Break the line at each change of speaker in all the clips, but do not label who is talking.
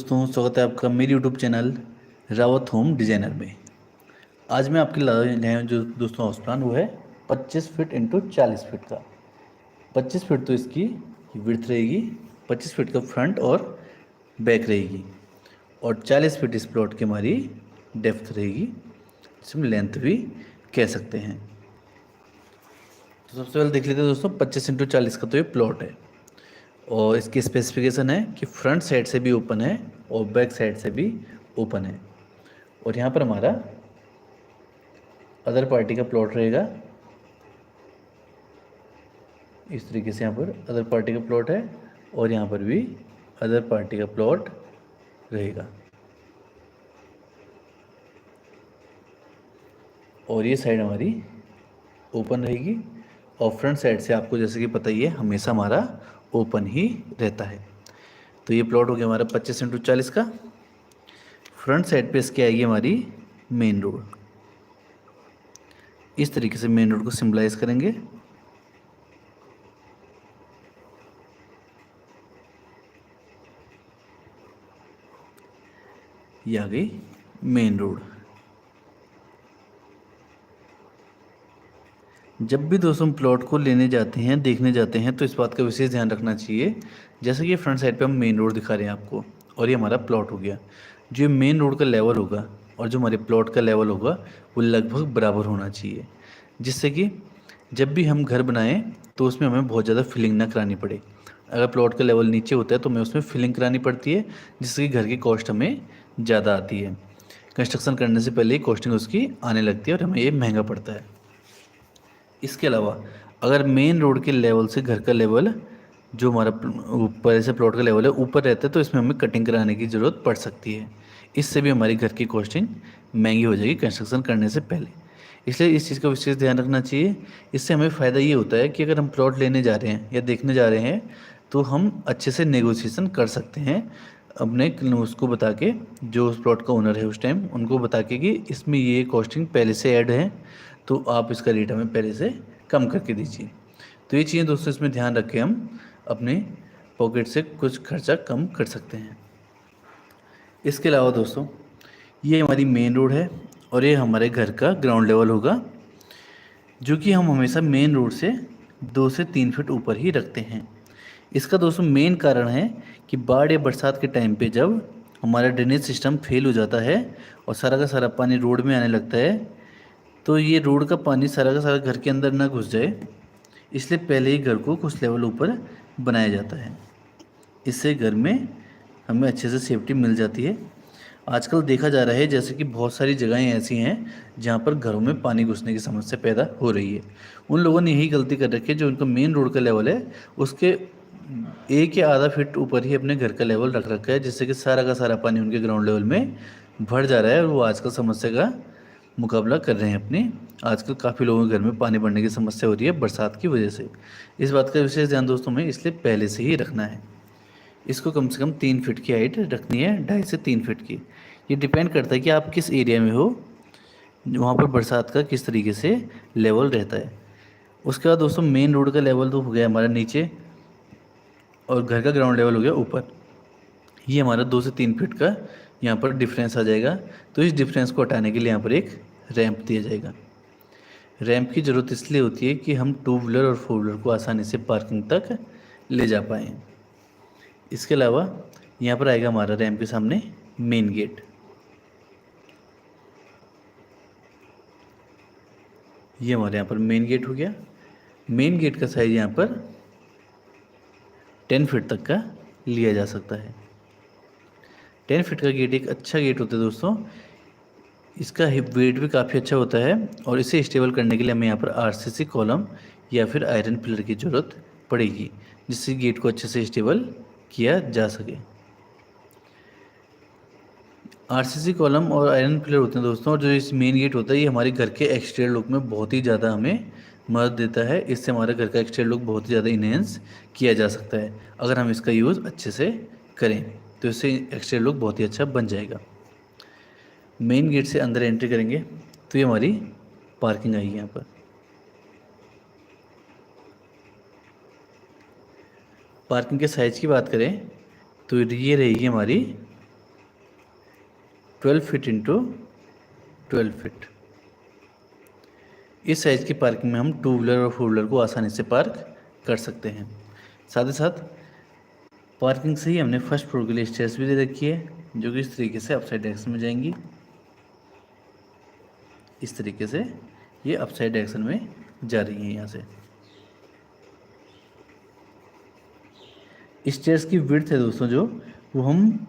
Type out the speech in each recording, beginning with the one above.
दोस्तों, स्वागत है आपका मेरे YouTube channel Rawat home designer में। आज मैं आपके लाया हूं जो दोस्तों हाउस प्लान वो है 25 फीट इंटू 40 फीट का। 25 फीट तो इसकी विड्थ रहेगी, 25 फीट का फ्रंट और बैक रहेगी और 40 फीट इस प्लॉट की हमारी डेप्थ रहेगी, जिसमें लेंथ भी कह सकते हैं। तो सबसे पहले देख लेते हैं दोस्तों 25 इंटू 40 का तो ये प्लॉट है और इसकी स्पेसिफिकेशन है कि फ्रंट साइड से भी ओपन है और बैक साइड से भी ओपन है। और यहाँ पर हमारा अदर पार्टी का प्लॉट रहेगा, इस तरीके से यहाँ पर अदर पार्टी का प्लॉट है और यहाँ पर भी अदर पार्टी का प्लॉट रहेगा। और ये साइड हमारी ओपन रहेगी और फ्रंट साइड से आपको जैसे कि पता ही है हमेशा हमारा ओपन ही रहता है। तो ये प्लॉट हो गया हमारा 25 इंटू 40 का। फ्रंट साइड पे इसकी आएगी हमारी मेन रोड। इस तरीके से मेन रोड को सिंबलाइज करेंगे। ये आ गई मेन रोड। जब भी दोस्तों प्लॉट को लेने जाते हैं, देखने जाते हैं, तो इस बात का विशेष ध्यान रखना चाहिए। जैसे कि फ्रंट साइड पे हम मेन रोड दिखा रहे हैं आपको और ये हमारा प्लॉट हो गया। जो मेन रोड का लेवल होगा और जो हमारे प्लॉट का लेवल होगा वो लगभग बराबर होना चाहिए, जिससे कि जब भी हम घर बनाएं तो उसमें हमें बहुत ज़्यादा फिलिंग ना करानी पड़े। अगर प्लॉट का लेवल नीचे होता है तो हमें उसमें फिलिंग करानी पड़ती है, जिससे कि घर की कॉस्ट हमें ज़्यादा आती है। कंस्ट्रक्शन करने से पहले ही कॉस्टिंग उसकी आने लगती है और हमें ये महंगा पड़ता है। इसके अलावा अगर मेन रोड के लेवल से घर का लेवल जो हमारा ऊपर से प्लॉट का लेवल है ऊपर रहता है तो इसमें हमें कटिंग कराने की ज़रूरत पड़ सकती है। इससे भी हमारी घर की कॉस्टिंग महंगी हो जाएगी कंस्ट्रक्शन करने से पहले। इसलिए इस चीज़ का विशेष ध्यान रखना चाहिए। इससे हमें फ़ायदा ये होता है कि अगर हम प्लॉट लेने जा रहे हैं या देखने जा रहे हैं तो हम अच्छे से नेगोशिएशन कर सकते हैं अपने उसको बता के, जो उस प्लॉट का ओनर है उस टाइम उनको बता के कि इसमें ये कॉस्टिंग पहले से ऐड है तो आप इसका रेट हमें पहले से कम करके दीजिए। तो ये चीज़ें दोस्तों इसमें ध्यान रख के हम अपने पॉकेट से कुछ खर्चा कम कर सकते हैं। इसके अलावा दोस्तों ये हमारी मेन रोड है और ये हमारे घर का ग्राउंड लेवल होगा, जो कि हम हमेशा मेन रोड से 2 से 3 फीट ऊपर ही रखते हैं। इसका दोस्तों मेन कारण है कि बाढ़ या बरसात के टाइम पे जब हमारा ड्रेनेज सिस्टम फेल हो जाता है और सारा का सारा पानी रोड में आने लगता है, तो ये रोड का पानी सारा का सारा घर के अंदर ना घुस जाए, इसलिए पहले ही घर को कुछ लेवल ऊपर बनाया जाता है। इससे घर में हमें अच्छे से सेफ्टी मिल जाती है। आजकल देखा जा रहा है जैसे कि बहुत सारी जगहें ऐसी हैं जहाँ पर घरों में पानी घुसने की समस्या पैदा हो रही है। उन लोगों ने यही गलती कर रखी है, जो उनका मेन रोड का लेवल है उसके 1 या आधा फीट ऊपर ही अपने घर का लेवल रख रखा है, जिससे कि सारा का सारा पानी उनके ग्राउंड लेवल में भर जा रहा है और वो आजकल समस्या का मुकाबला कर रहे हैं अपनी। आजकल काफ़ी लोगों के घर में पानी बढ़ने की समस्या हो रही है बरसात की वजह से। इस बात का विशेष ध्यान दोस्तों में इसलिए पहले से ही रखना है। इसको कम से कम 3 फीट की हाइट रखनी है, 2.5 से 3 फीट की। ये डिपेंड करता है कि आप किस एरिया में हो, वहाँ पर बरसात का किस तरीके से लेवल रहता है। उसके बाद दोस्तों मेन रोड का लेवल तो हो गया हमारा नीचे और घर का ग्राउंड लेवल हो गया ऊपर। ये हमारा 2 से 3 फीट का यहाँ पर डिफरेंस आ जाएगा। तो इस डिफरेंस को हटाने के लिए यहाँ पर एक रैंप दिया जाएगा। रैंप की ज़रूरत इसलिए होती है कि हम 2 व्हीलर और 4 व्हीलर को आसानी से पार्किंग तक ले जा पाएँ। इसके अलावा यहाँ पर आएगा हमारा रैंप के सामने मेन गेट। ये हमारे यहाँ पर मेन गेट हो गया। मेन गेट का साइज़ यहाँ पर 10 फीट तक का लिया जा सकता है। 10 फीट का गेट एक अच्छा गेट होता है दोस्तों। इसका वेट भी काफ़ी अच्छा होता है और इसे स्टेबल करने के लिए हमें यहाँ पर आरसीसी कॉलम या फिर आयरन पिलर की ज़रूरत पड़ेगी, जिससे गेट को अच्छे से स्टेबल किया जा सके। आरसीसी कॉलम और आयरन पिलर होते हैं दोस्तों, और जो इस मेन गेट होता है ये हमारे घर के एक्सटीरियर लुक में बहुत ही ज़्यादा हमें मदद देता है। इससे हमारे घर का एक्सटीरियर लुक बहुत ही ज़्यादा इन्हेंस किया जा सकता है। अगर हम इसका यूज़ अच्छे से करें तो इससे एक्सटीरियर लुक बहुत ही अच्छा बन जाएगा। मेन गेट से अंदर एंट्री करेंगे तो ये हमारी पार्किंग आएगी। यहाँ पर पार्किंग के साइज़ की बात करें तो ये रहेगी हमारी 12 फीट इंटू 12 फीट। इस साइज़ की पार्किंग में हम टू व्हीलर और फोर व्हीलर को आसानी से पार्क कर सकते हैं। साथ ही साथ पार्किंग से ही हमने फर्स्ट फ्लोर के लिए स्टेयर्स भी दे रखी है, जो कि इस तरीके से अपसाइड डायरेक्शन में जाएंगी। इस तरीके से ये अपसाइड डायरेक्शन में जा रही है। यहाँ से स्टेयर्स की विड्थ है दोस्तों जो, वो हम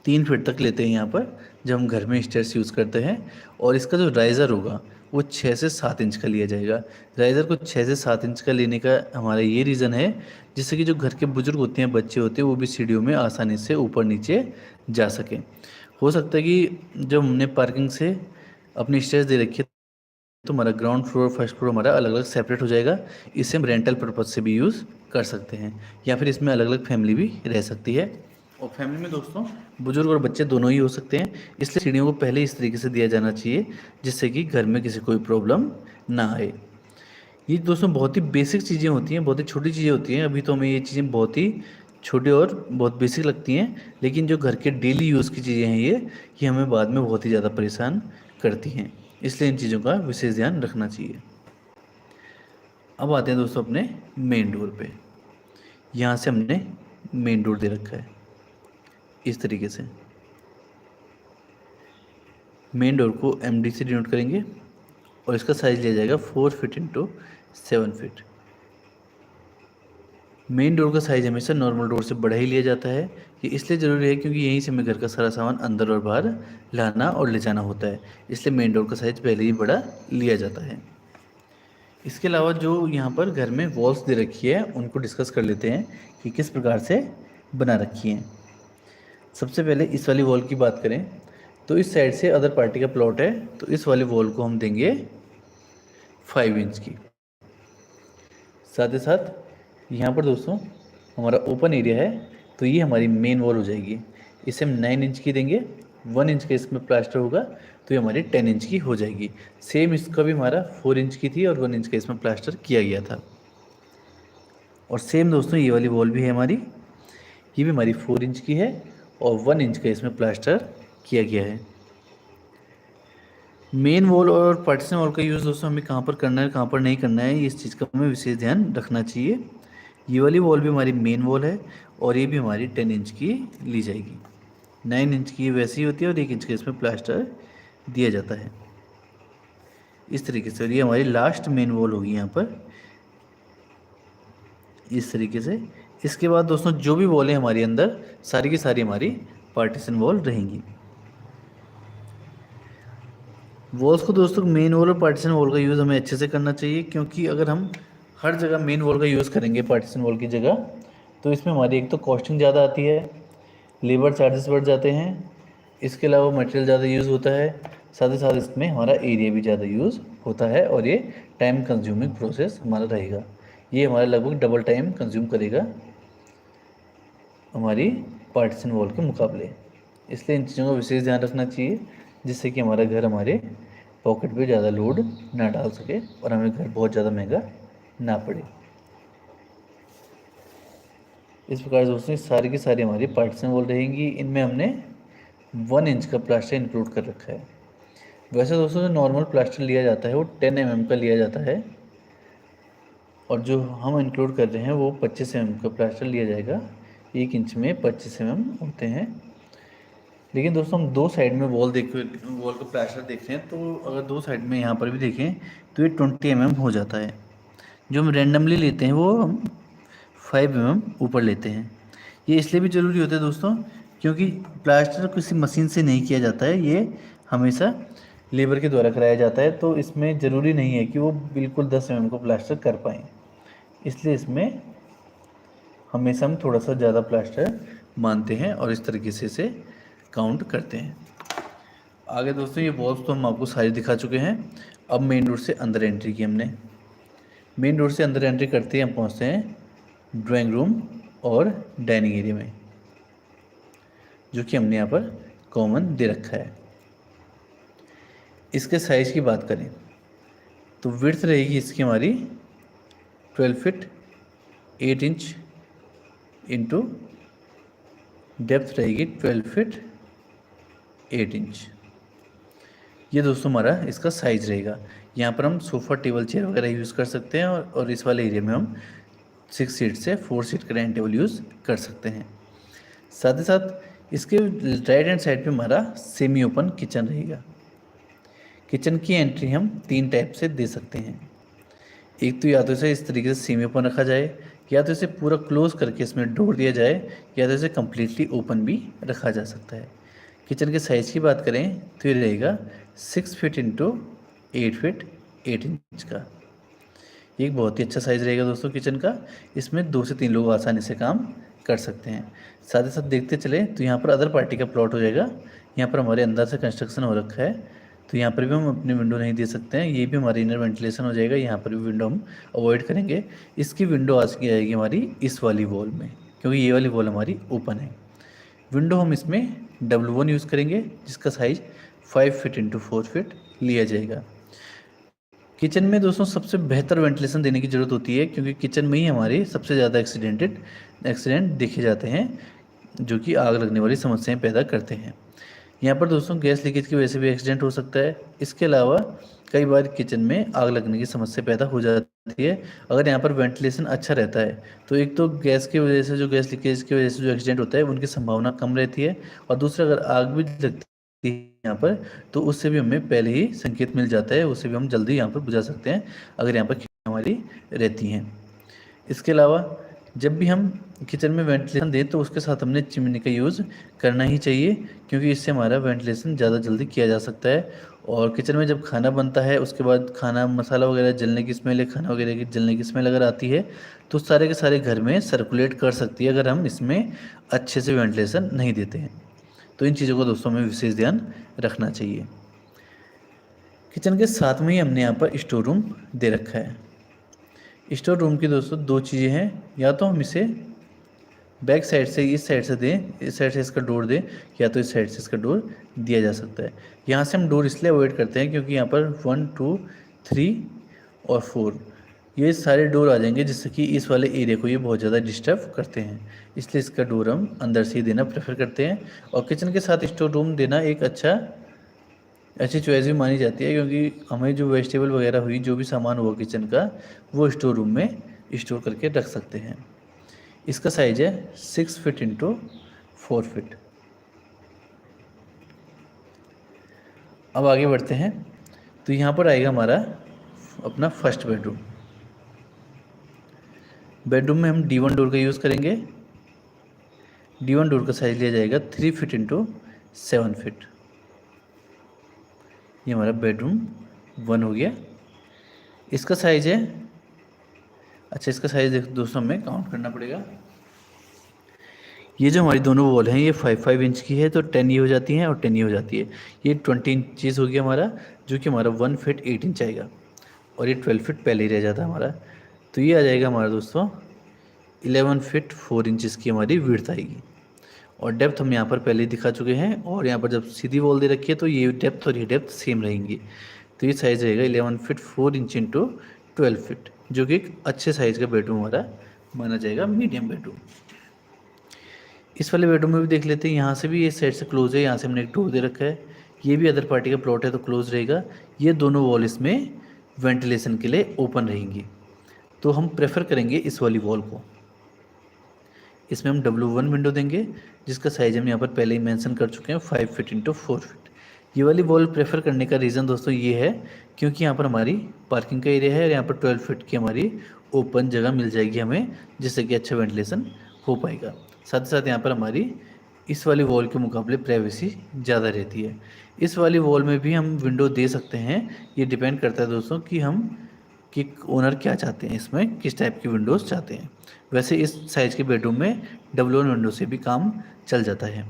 3 फीट तक लेते हैं यहाँ पर जब हम घर में स्टेयर्स यूज़ करते हैं। और इसका जो राइज़र होगा वो 6 से 7 इंच का लिया जाएगा। राइज़र को 6 से 7 इंच का लेने का हमारा ये रीज़न है, जिससे कि जो घर के बुजुर्ग होते हैं, बच्चे होते हैं, वो भी सीढ़ियों में आसानी से ऊपर नीचे जा सकें। हो सकता है कि जब हमने पार्किंग से अपनी स्टेयर्स दे रखी है तो हमारा ग्राउंड फ्लोर फर्स्ट फ्लोर हमारा अलग अलग सेपरेट हो जाएगा। इसे हम रेंटल पर्पज़ से भी यूज़ कर सकते हैं, या फिर इसमें अलग अलग फैमिली भी रह सकती है। और फैमिली में दोस्तों बुजुर्ग और बच्चे दोनों ही हो सकते हैं, इसलिए सीढ़ियों को पहले इस तरीके से दिया जाना चाहिए जिससे कि घर में किसी कोई प्रॉब्लम ना आए। ये दोस्तों बहुत ही बेसिक चीज़ें होती हैं, बहुत ही छोटी चीज़ें होती हैं। अभी तो हमें ये चीज़ें बहुत ही छोटी और बहुत बेसिक लगती हैं, लेकिन जो घर के डेली यूज़ की चीज़ें हैं ये हमें बाद में बहुत ही ज़्यादा परेशान करती हैं। इसलिए इन चीज़ों का विशेष ध्यान रखना चाहिए। अब आते हैं दोस्तों अपने मेन डोर पे। यहाँ से हमने मेन डोर दे रखा है इस तरीके से। मेन डोर को एमडी से डिनोट करेंगे और इसका साइज़ लिया जाएगा 4 feet into 7 feet. Main door का साइज़ हमेशा नॉर्मल डोर से बड़ा ही लिया जाता है। ये इसलिए ज़रूरी है क्योंकि यहीं से हमें घर का सारा सामान अंदर और बाहर लाना और ले जाना होता है, इसलिए मेन डोर का साइज़ पहले ही बड़ा लिया जाता है। इसके अलावा जो यहाँ पर घर में वॉल्स दे रखी है उनको डिस्कस कर लेते हैं कि किस प्रकार से बना रखी हैं। सबसे पहले इस वाली वॉल की बात करें तो इस साइड से अदर पार्टी का प्लॉट है, तो इस वाली वॉल को हम देंगे 5 इंच की। साथ ही साथ यहाँ पर दोस्तों हमारा ओपन एरिया है, तो ये हमारी मेन वॉल हो जाएगी। इसे हम 9 इंच की देंगे। 1 इंच का इसमें प्लास्टर होगा तो ये हमारी 10 इंच की हो जाएगी। सेम इसका भी हमारा 4 इंच की थी और 1 इंच का इसमें प्लास्टर किया गया था। और सेम दोस्तों ये वाली वॉल भी है हमारी, ये भी हमारी 4 इंच की है और 1 इंच का इसमें प्लास्टर किया गया है। मेन वॉल और पार्टीशन वॉल का यूज़ दोस्तों हमें कहाँ पर करना है कहाँ पर नहीं करना है, इस चीज़ का हमें विशेष ध्यान रखना चाहिए। ये वाली वॉल भी हमारी मेन वॉल है और ये भी हमारी 10 इंच की ली जाएगी। 9 इंच की वैसी होती है और 1 इंच का इसमें प्लास्टर दिया जाता है इस तरीके से। और ये हमारी लास्ट मेन वॉल होगी यहाँ पर इस तरीके से। इसके बाद दोस्तों जो भी वॉल है हमारी अंदर सारी की सारी हमारी पार्टीशन वॉल रहेंगी। वॉल्स को दोस्तों मेन वॉल और पार्टीशन वॉल का यूज़ हमें अच्छे से करना चाहिए, क्योंकि अगर हम हर जगह मेन वॉल का यूज़ करेंगे पार्टीशन वॉल की जगह तो इसमें हमारी एक तो कॉस्टिंग ज़्यादा आती है, लेबर चार्जेस बढ़ जाते हैं, इसके अलावा मटेरियल ज़्यादा यूज़ होता है, साथ ही साथ इसमें हमारा एरिया भी ज़्यादा यूज़ होता है और ये टाइम कंज्यूमिंग प्रोसेस हमारा रहेगा। ये हमारा लगभग डबल टाइम कंज्यूम करेगा हमारी पार्टीशन वॉल के मुकाबले। इसलिए इन चीज़ों का विशेष ध्यान रखना चाहिए जिससे कि हमारा घर हमारे पॉकेट पे ज़्यादा लोड ना डाल सके और हमें घर बहुत ज़्यादा महंगा ना पड़े। इस प्रकार से दोस्तों सारी की सारी हमारी पार्टीशन वॉल रहेंगी। इनमें हमने 1 इंच का प्लास्टर इंक्लूड कर रखा है। वैसे दोस्तों जो नॉर्मल प्लास्टर लिया जाता है वो 10 mm का लिया जाता है और जो हम इंक्लूड कर रहे हैं वो 25 mm का प्लास्टर लिया जाएगा। 1 इंच में 25 mm होते हैं। लेकिन दोस्तों हम दो साइड में वॉल का प्लास्टर देख रहे हैं, तो अगर दो साइड में यहाँ पर भी देखें तो ये 20 mm हो जाता है। जो हम रैंडमली लेते हैं वो हम 5 mm ऊपर लेते हैं। ये इसलिए भी ज़रूरी होता है दोस्तों क्योंकि प्लास्टर किसी मशीन से नहीं किया जाता है, ये हमेशा लेबर के द्वारा कराया जाता है, तो इसमें ज़रूरी नहीं है कि वो बिल्कुल 10 mm को प्लास्टर कर पाएँ। इसलिए इसमें हमेशा हम थोड़ा सा ज़्यादा प्लास्टर मानते हैं और इस तरीके से इसे काउंट करते हैं। आगे दोस्तों ये वॉल्स तो हम आपको सारी दिखा चुके हैं। अब मेन डोर से अंदर एंट्री की हमने। मेन डोर से अंदर एंट्री करते ही हम पहुंचते हैं ड्राइंग रूम और डाइनिंग एरिया में, जो कि हमने यहाँ पर कॉमन दे रखा है। इसके साइज़ की बात करें तो विड्थ रहेगी इसकी हमारी 12 फीट 8 इंच इंटू डेप्थ रहेगी 12 फीट 8 इंच। ये दोस्तों हमारा इसका साइज़ रहेगा। यहाँ पर हम सोफ़ा टेबल चेयर वगैरह यूज़ कर सकते हैं और इस वाले एरिया में हम 6 सीट से 4 सीट का डाइनिंग टेबल यूज़ कर सकते हैं। साथ ही साथ इसके राइट हैंड साइड पे हमारा सेमी ओपन किचन रहेगा। किचन की एंट्री हम 3 टाइप से दे सकते हैं। एक तो या तो इसे इस तरीके से सेमी ओपन रखा जाए, या तो इसे पूरा क्लोज करके इसमें डोर दिया जाए, या तो इसे कम्प्लीटली ओपन भी रखा जा सकता है। किचन के साइज़ की बात करें तो ये रहेगा 6 फीट इंटू 8 फीट 8 इंच का। ये एक बहुत ही अच्छा साइज़ रहेगा दोस्तों किचन का। इसमें 2 से 3 लोग आसानी से काम कर सकते हैं। साथ ही साथ देखते चले तो यहाँ पर अदर पार्टी का प्लॉट हो जाएगा। यहाँ पर हमारे अंदर से कंस्ट्रक्शन हो रखा है, तो यहाँ पर भी हम अपनी विंडो नहीं दे सकते हैं। ये भी हमारी इनर वेंटिलेशन हो जाएगा, यहाँ पर भी विंडो हम अवॉइड करेंगे। इसकी विंडो आज की आएगी हमारी इस वाली वॉल में, क्योंकि ये वाली वॉल हमारी ओपन है। विंडो हम इसमें W1 यूज़ करेंगे, जिसका साइज़ 5 फीट इंटू 4 फीट लिया जाएगा। किचन में दोस्तों सबसे बेहतर वेंटिलेशन देने की ज़रूरत होती है, क्योंकि किचन में ही हमारे सबसे ज़्यादा एक्सीडेंट देखे जाते हैं, जो कि आग लगने वाली समस्याएं पैदा करते हैं। यहाँ पर दोस्तों गैस लीकेज की वजह से भी एक्सीडेंट हो सकता है। इसके अलावा कई बार किचन में आग लगने की समस्या पैदा हो जाती है। अगर यहाँ पर वेंटिलेशन अच्छा रहता है तो एक तो गैस की वजह से, जो गैस लीकेज की वजह से जो एक्सीडेंट होता है उनकी संभावना कम रहती है, और दूसरा अगर आग भी लगती है यहाँ पर तो उससे भी हमें पहले ही संकेत मिल जाता है, उससे भी हम जल्दी यहाँ पर बुझा सकते हैं अगर यहाँ पर खिड़कियाँ हमारी रहती हैं। इसके अलावा जब भी हम किचन में वेंटिलेशन दें तो उसके साथ हमने चिमनी का यूज़ करना ही चाहिए, क्योंकि इससे हमारा वेंटिलेशन ज़्यादा जल्दी किया जा सकता है। और किचन में जब खाना बनता है उसके बाद खाना मसाला वगैरह जलने की स्मेल या खाना वगैरह की जलने की स्मेल अगर आती है तो सारे के सारे घर में सर्कुलेट कर सकती है, अगर हम इसमें अच्छे से वेंटिलेशन नहीं देते हैं। तो इन चीज़ों को दोस्तों में विशेष ध्यान रखना चाहिए। किचन के साथ में ही हमने यहाँ पर स्टोर रूम दे रखा है। स्टोर रूम की दोस्तों 2 चीज़ें हैं, या तो हम इसे बैक साइड से इस साइड से दें, इस साइड से इसका डोर दें, या तो इस साइड से इसका डोर दिया जा सकता है। यहाँ से हम डोर इसलिए अवॉइड करते हैं क्योंकि यहाँ पर 1 2 3 और 4 ये सारे डोर आ जाएंगे, जिससे कि इस वाले एरिया को ये बहुत ज़्यादा डिस्टर्ब करते हैं। इसलिए इसका डोर हम अंदर से ही देना प्रेफर करते हैं। और किचन के साथ स्टोर रूम देना एक अच्छी चॉइस भी मानी जाती है, क्योंकि हमें जो वेजिटेबल वगैरह हुई, जो भी सामान हुआ किचन का, वो स्टोर रूम में स्टोर करके रख सकते हैं। इसका साइज है 6 फीट इंटू 4 फीट। अब आगे बढ़ते हैं तो यहाँ पर आएगा हमारा अपना फर्स्ट बेडरूम। बेडरूम में हम D1 डोर का यूज़ करेंगे। D1 डोर का साइज लिया जाएगा 3 फीट इंटू 7 फीट। ये हमारा बेडरूम 1 हो गया। इसका साइज है, अच्छा इसका साइज दोस्तों हमें काउंट करना पड़ेगा। ये जो हमारी दोनों वॉल हैं ये 5 इंच की है, तो 10 ये हो जाती हैं और 10 ये हो जाती है। ये 20 इंचज़ हो गया हमारा, जो कि हमारा 1 फीट 8 इंच आएगा, और ये 12 फीट पहले ही रह जाता है हमारा। तो ये आ जाएगा हमारा दोस्तों 11 फीट 4 इंचज़ की हमारी विड्थ आएगी। और डेप्थ हम यहाँ पर पहले ही दिखा चुके हैं, और यहाँ पर जब सीधी वॉल दे रखी है तो ये डेप्थ और ये डेप्थ सेम रहेंगी। तो ये साइज़ रहेगा 11 फीट 4 इंच इंटू 12 फीट, जो कि एक अच्छे साइज़ का बेडरूम हमारा माना जाएगा, मीडियम बेडरूम। इस वाले बेडरूम में भी देख लेते हैं। यहाँ से भी ये साइड से क्लोज है, यहाँ से हमने एक डोर दे रखा है। ये भी अदर पार्टी का प्लॉट है तो क्लोज रहेगा। ये दोनों वॉल इसमें वेंटिलेशन के लिए ओपन रहेंगी, तो हम प्रेफर करेंगे इस वाली वॉल को। इसमें हम W1 विंडो देंगे, जिसका साइज हम यहाँ पर पहले ही मेंशन कर चुके हैं 5 फीट इंटू 4 फीट। ये वाली वॉल प्रेफर करने का रीज़न दोस्तों ये है, क्योंकि यहाँ पर हमारी पार्किंग का एरिया है और यहाँ पर 12 फीट की हमारी ओपन जगह मिल जाएगी हमें, जिससे कि अच्छा वेंटिलेशन हो पाएगा। साथ ही साथ यहाँ पर हमारी इस वाली वॉल के मुकाबले प्राइवेसी ज़्यादा रहती है। इस वाली वॉल में भी हम विंडो दे सकते हैं, ये डिपेंड करता है दोस्तों कि ओनर क्या चाहते हैं, इसमें किस टाइप की विंडोज़ चाहते हैं। वैसे इस साइज़ के बेडरूम में W1 विंडो से भी काम चल जाता है।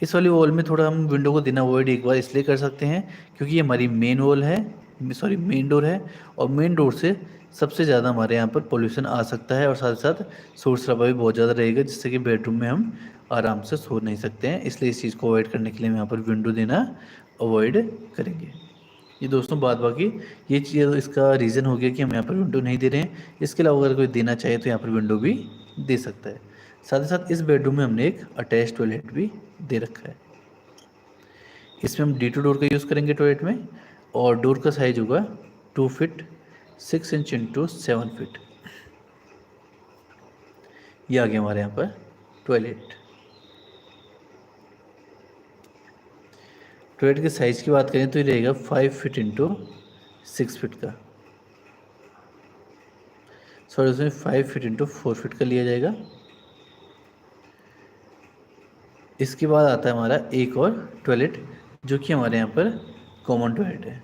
इस वाली वॉल में थोड़ा हम विंडो को देना अवॉइड एक बार इसलिए कर सकते हैं क्योंकि ये हमारी मेन वॉल है, मेन डोर है, और मेन डोर से सबसे ज़्यादा हमारे यहाँ पर पोल्यूशन आ सकता है, और साथ ही साथ शोर शराबा भी बहुत ज़्यादा रहेगा, जिससे कि बेडरूम में हम आराम से सो नहीं सकते हैं। इसलिए इस चीज़ को अवॉइड करने के लिए हम यहाँ पर विंडो देना अवॉइड करेंगे। ये दोस्तों बात बाकी ये चीज़ इसका रीज़न हो गया कि हम यहाँ पर विंडो नहीं दे रहे हैं। इसके अलावा अगर कोई देना चाहे तो यहाँ पर विंडो भी दे सकता है। साथ ही साथ इस बेडरूम में हमने एक अटैच टॉयलेट भी दे रखा है। इसमें हम D2 डोर का यूज़ करेंगे टॉयलेट में, और डोर का साइज होगा 2 फीट 6 इंच इंटू 7 फीट। ये आ गया हमारे यहाँ पर टॉयलेट। टॉयलेट के साइज़ की बात करें तो ये रहेगा 5 फीट इंटू 6 फीट का, सॉरी उसमें 5 फीट इंटू 4 फीट का लिया जाएगा। इसके बाद आता है हमारा एक और टॉयलेट, जो कि हमारे यहाँ पर कॉमन टॉयलेट है।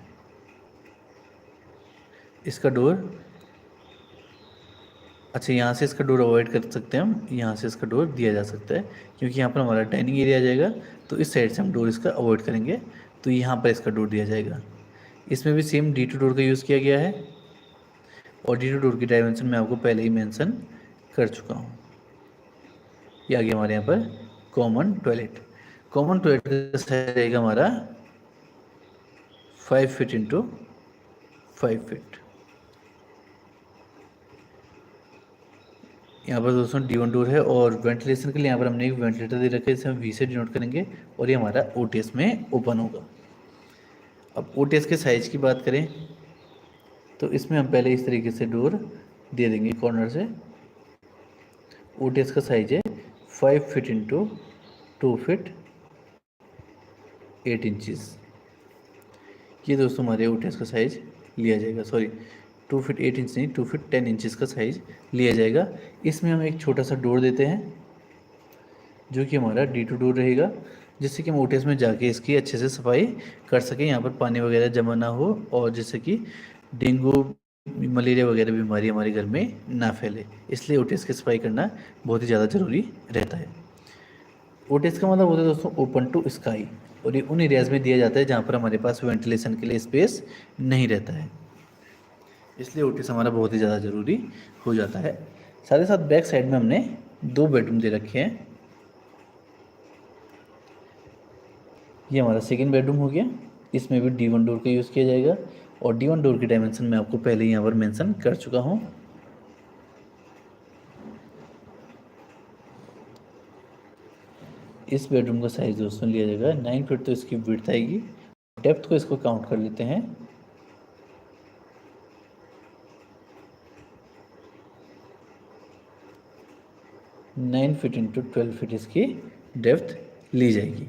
इसका डोर, अच्छा यहाँ से इसका डोर अवॉइड कर सकते हैं हम, यहाँ से इसका डोर दिया जा सकता है, क्योंकि यहाँ पर हमारा डाइनिंग एरिया आ जाएगा, तो इस साइड से हम डोर इसका अवॉइड करेंगे, तो यहाँ पर इसका डोर दिया जाएगा। इसमें भी सेम D2 डोर का यूज़ किया गया है, और D2 डोर की डायमेंशन मैं आपको पहले ही मेंशन कर चुका हूँ। ये आ गया हमारे यहाँ पर कॉमन टॉयलेट। कॉमन टॉयलेट का साइज रहेगा हमारा 5 फीट इंटू 5 फीट। यहाँ पर दोस्तों D1 डोर है, और वेंटिलेशन के लिए यहाँ पर हमने एक वेंटिलेटर दे रखा है, इसे हम V से डिनोट करेंगे, और ये हमारा OTS में ओपन होगा। अब OTS के साइज़ की बात करें तो इसमें हम पहले इस तरीके से डोर दे देंगे कॉर्नर से। OTS का साइज है 5 फीट इंटू 2 फीट 8 इंचज़। ये दोस्तों हमारे OTS का साइज़ लिया जाएगा, सॉरी 2 फीट 8 इंच नहीं, 2 फीट 10 इंचज़ का साइज़ लिया जाएगा। इसमें हम एक छोटा सा डोर देते हैं, जो कि हमारा D2 डोर रहेगा, जिससे कि हम OTS में जाके इसकी अच्छे से सफाई कर सकें, यहाँ पर पानी वगैरह जमा ना हो, और जिससे कि डेंगू मलेरिया वगैरह बीमारी हमारे घर में ना फैले, इसलिए OTS की सफाई करना बहुत ही ज़्यादा ज़रूरी रहता है। OTS का मतलब होता है दोस्तों ओपन टू स्काई, और ये उन एरियाज़ में दिया जाता है जहाँ पर हमारे पास वेंटिलेशन के लिए स्पेस नहीं रहता है, इसलिए OTS हमारा बहुत ही ज़्यादा ज़रूरी हो जाता है। साथ ही साथ बैक साइड में हमने 2 बेडरूम दे रखे हैं। ये हमारा सेकेंड बेडरूम हो गया, इसमें भी D1 डोर का यूज़ किया जाएगा, और D1 डोर की डायमेंशन मैं आपको पहले ही यहाँ पर मेंशन कर चुका हूँ। इस बेडरूम का साइज़ दोस्तों लिया जाएगा 9 फीट, तो इसकी विड्थ आएगी। डेप्थ को इसको काउंट कर लेते हैं, नाइन फीट इंटू 12 फीट इसकी डेप्थ ली जाएगी।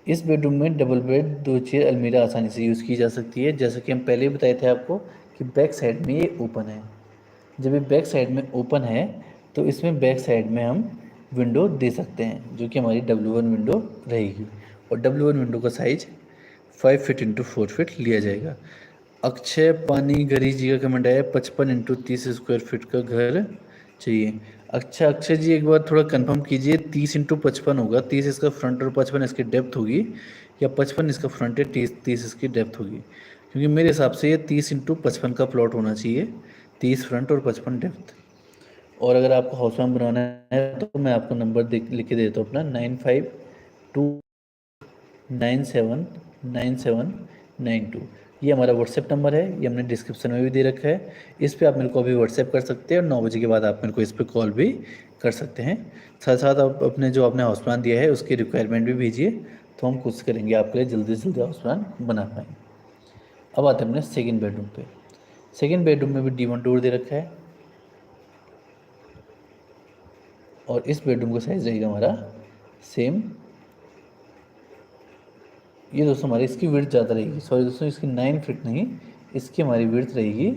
इस बेडरूम में डबल बेड, 2 चेयर, अलमीरा आसानी से यूज़ की जा सकती है। जैसा कि हम पहले ही बताए थे आपको कि बैक साइड में ये ओपन है। जब ये बैक साइड में ओपन है तो इसमें बैक साइड में हम विंडो दे सकते हैं, जो कि हमारी W1 विंडो रहेगी, और W1 विंडो का साइज 5 फीट इंटू 4 फीट लिया जाएगा। अक्षय पानी गरी जी का कमेंट आया 55 इंटू 30 स्क्वायर फीट का घर चाहिए। अच्छा अक्षय जी, एक बार थोड़ा कंफर्म कीजिए, 30 इंटू 55 होगा, 30 इसका फ्रंट और 55 इसकी डेप्थ होगी, या 55 इसका फ्रंट है 30 इसकी डेप्थ होगी? क्योंकि मेरे हिसाब से ये 30 इंटू 55 का प्लॉट होना चाहिए, 30 फ्रंट और 55 डेप्थ। और अगर आपको हाउस वार्म बनाना है तो मैं आपको नंबर लिख के देता हूँ अपना, 9529797992। ये हमारा व्हाट्सएप नंबर है, ये हमने डिस्क्रिप्शन में भी दे रखा है। इस पे आप मेरे को अभी व्हाट्सएप कर सकते हैं, और 9 बजे के बाद आप मेरे को इस पे कॉल भी कर सकते हैं। साथ साथ आप अपने जो आपने हाउस प्लान दिया है उसकी रिक्वायरमेंट भी भेजिए, तो हम कोशिश करेंगे आपके लिए जल्दी से जल्दी हाउस प्लान बना पाएँ। अब आते हैं अपने सेकेंड बेडरूम पे। सेकेंड बेडरूम में भी D1 डोर दे रखा है, और इस बेडरूम का साइज़ रहेगा हमारा सेम। ये दोस्तों हमारी इसकी विड्थ ज़्यादा रहेगी, सॉरी दोस्तों इसकी 9 फीट नहीं, इसकी हमारी विड्थ रहेगी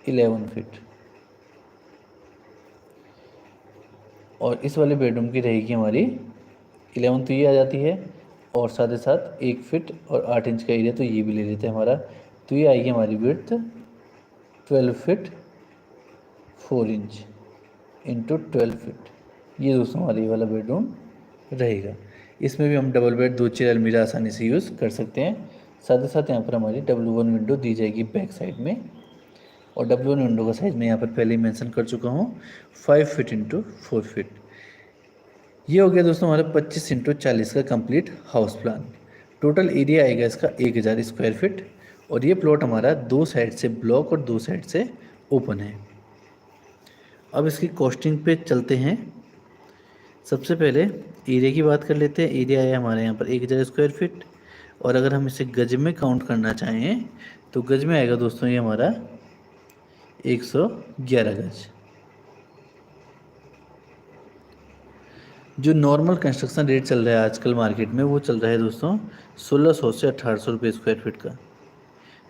11 फीट, और इस वाले बेडरूम की रहेगी हमारी 11, तो ये आ जाती है, और साथ ही साथ 1 फीट और 8 इंच का एरिया तो ये भी ले लेते हैं हमारा, तो ये आएगी हमारी width 12 feet 4 inch into 12 feet. ये दोस्तों हमारा ये वाला बेडरूम रहेगा। इसमें भी हम डबल बेड, 2 चेयर, अलमीरा आसानी से यूज़ कर सकते हैं। साथ ही साथ यहाँ पर हमारी W1 विंडो दी जाएगी बैक साइड में, और W1 विंडो का साइज़ मैं यहाँ पर पहले ही मेंशन कर चुका हूँ, 5 फीट इंटू 4 फीट। ये हो गया दोस्तों हमारा 25 इंटू 40 का complete house plan. Total area आएगा इसका 1000 स्क्वायर फीट, और ये प्लॉट हमारा 2 साइड से ब्लॉक और 2 साइड से ओपन है। अब इसकी कॉस्टिंग पे चलते हैं। सबसे पहले एरिया की बात कर लेते हैं। एरिया है हमारे यहाँ पर 1000 स्क्वायर फीट, और अगर हम इसे गज में काउंट करना चाहें तो गज में आएगा दोस्तों ये हमारा 111 गज। जो नॉर्मल कंस्ट्रक्शन रेट चल रहा है आजकल मार्केट में वो चल रहा है दोस्तों 1600 से 1800 रुपये स्क्वायर फीट का।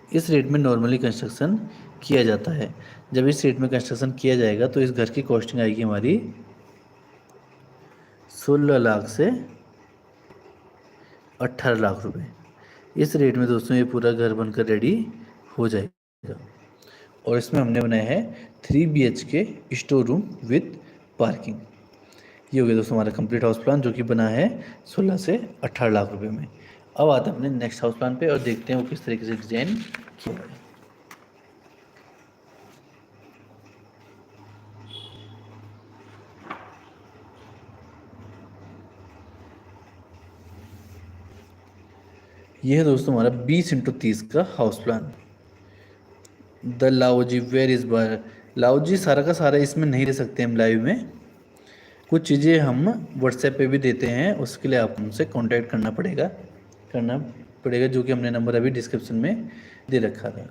इस रेट में नॉर्मली कंस्ट्रक्शन किया जाता है। जब इस रेट में कंस्ट्रक्शन किया जाएगा तो इस घर की कॉस्टिंग आएगी हमारी 16 लाख से 18 लाख रुपए। इस रेट में दोस्तों ये पूरा घर बनकर रेडी हो जाएगा। और इसमें हमने बनाया है 3 BHK store room with parking. ये हो गया दोस्तों हमारा कंप्लीट हाउस प्लान, जो कि बना है 16 से 18 लाख रुपए में। अब आते हैं अपने नेक्स्ट हाउस प्लान पे और देखते हैं वो किस तरीके से डिजाइन किया है। ये है दोस्तों हमारा 20x30 का हाउस प्लान। द लाओजी वेयर इज बार। लाओजी सारा का सारा इसमें नहीं दे सकते हम लाइव में, कुछ चीज़ें हम व्हाट्सएप पे भी देते हैं, उसके लिए आप हमसे कांटेक्ट करना पड़ेगा जो कि हमने नंबर अभी डिस्क्रिप्शन में दे रखा था।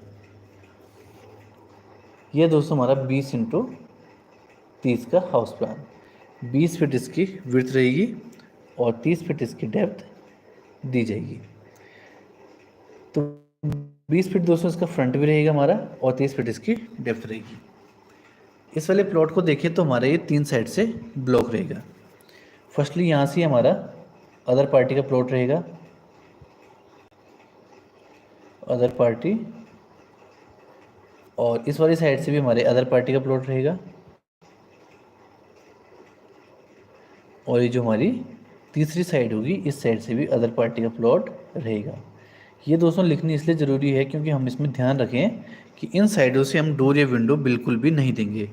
ये दोस्तों हमारा 20x30 का हाउस प्लान। 20 फीट इसकी विड्थ रहेगी और 30 फीट इसकी डेप्थ दी जाएगी। तो 20 फीट दोस्तों इसका फ्रंट भी रहेगा हमारा और 30 फीट इसकी डेप्थ रहेगी। इस वाले प्लॉट को देखें तो हमारा ये 3 साइड से ब्लॉक रहेगा। फर्स्टली यहाँ से हमारा अदर पार्टी का प्लॉट रहेगा, अदर पार्टी, और इस वाली साइड से भी हमारे अदर पार्टी का प्लॉट रहेगा, और ये जो हमारी तीसरी साइड होगी इस साइड से भी अदर पार्टी का प्लॉट रहेगा। ये दोस्तों लिखनी इसलिए ज़रूरी है क्योंकि हम इसमें ध्यान रखें कि इन साइडों से हम डोर या विंडो बिल्कुल भी नहीं देंगे।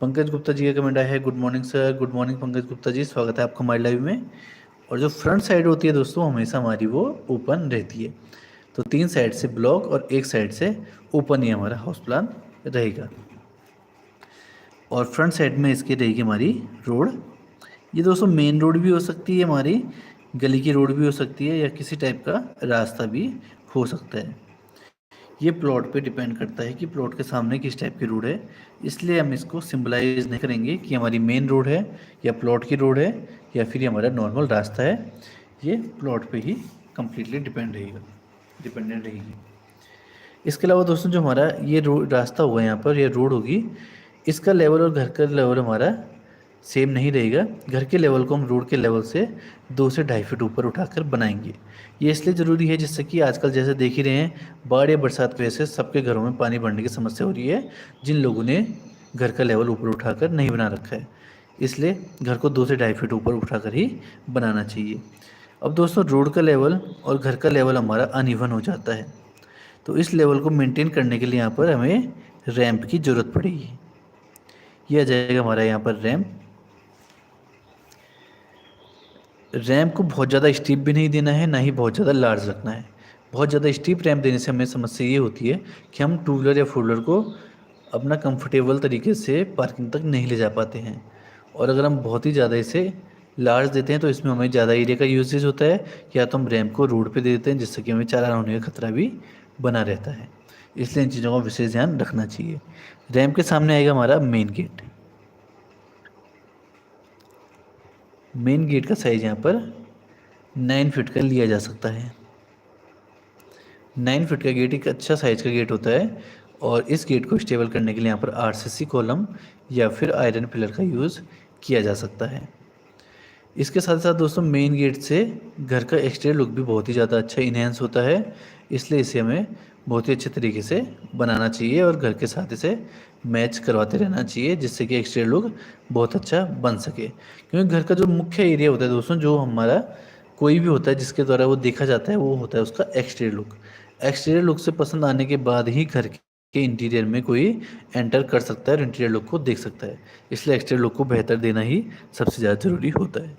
पंकज गुप्ता जी का कमेंट आया है, good morning sir. Good morning Pankaj Gupta ji, स्वागत है आपका हमारे लाइव में। और जो फ्रंट साइड होती है दोस्तों हमेशा हमारी वो ओपन रहती है। तो 3 साइड से ब्लॉक और 1 साइड से ओपन ही हमारा हाउस प्लान रहेगा। और फ्रंट साइड में इसकी रहेगी हमारी रोड। ये दोस्तों मेन रोड भी हो सकती है, हमारी गली की रोड भी हो सकती है, या किसी टाइप का रास्ता भी हो सकता है। ये प्लॉट पे डिपेंड करता है कि प्लॉट के सामने किस टाइप की रोड है, इसलिए हम इसको सिंबलाइज नहीं करेंगे कि हमारी मेन रोड है या प्लॉट की रोड है या फिर हमारा नॉर्मल रास्ता है। ये प्लॉट पे ही कम्प्लीटली डिपेंडेंट रहेगी। इसके अलावा दोस्तों जो हमारा ये रोड रास्ता होगा यहाँ पर, ये रोड होगी, इसका लेवल और घर का लेवल हमारा सेम नहीं रहेगा। घर के लेवल को हम रोड के लेवल से 2 से 2.5 फीट ऊपर उठाकर बनाएंगे। ये इसलिए ज़रूरी है जिससे कि आजकल जैसे देख ही रहे हैं बाढ़ या बरसात की वजह से सबके घरों में पानी बढ़ने की समस्या हो रही है, जिन लोगों ने घर का लेवल ऊपर उठाकर नहीं बना रखा है। इसलिए घर को 2 से 2.5 फीट ऊपर उठाकर ही बनाना चाहिए। अब दोस्तों रोड का लेवल और घर का लेवल हमारा अनइवन हो जाता है, तो इस लेवल को मेंटेन करने के लिए यहाँ पर हमें रैंप की ज़रूरत पड़ेगी। यह आ जाएगा हमारा यहाँ पर रैंप। रैंप को बहुत ज़्यादा स्टीप भी नहीं देना है, ना ही बहुत ज़्यादा लार्ज रखना है। बहुत ज़्यादा स्टीप रैंप देने से हमें समस्या ये होती है कि हम टू व्हीलर या फोर व्हीलर को अपना कंफर्टेबल तरीके से पार्किंग तक नहीं ले जा पाते हैं। और अगर हम बहुत ही ज़्यादा इसे लार्ज देते हैं तो इसमें हमें ज़्यादा एरिया का यूसेज होता है, या तो हम रैंप को रोड पे दे देते हैं जिससे कि हमें चालान होने का खतरा भी बना रहता है। इसलिए इन चीज़ों का विशेष ध्यान रखना चाहिए। रैंप के सामने आएगा हमारा मेन गेट। मेन गेट का साइज़ यहाँ पर 9 फीट का लिया जा सकता है। 9 फीट का गेट एक अच्छा साइज का गेट होता है, और इस गेट को स्टेबल करने के लिए यहाँ पर RCC कॉलम या फिर आयरन पिलर का यूज़ किया जा सकता है। इसके साथ साथ दोस्तों मेन गेट से घर का एक्सटीरियर लुक भी बहुत ही ज़्यादा अच्छा इन्हेंस होता है, इसलिए इसे हमें बहुत ही अच्छे तरीके से बनाना चाहिए और घर के साथ इसे मैच करवाते रहना चाहिए जिससे कि एक्सटीरियर लुक बहुत अच्छा बन सके। क्योंकि घर का जो मुख्य एरिया होता है दोस्तों, जो हमारा कोई भी होता है जिसके द्वारा वो देखा जाता है, वो होता है उसका एक्सटीरियर लुक। एक्सटीरियर लुक से पसंद आने के बाद ही घर के इंटीरियर में कोई एंटर कर सकता है और इंटीरियर लुक को देख सकता है। इसलिए एक्सटीरियर लुक को बेहतर देना ही सबसे ज़्यादा ज़रूरी होता है।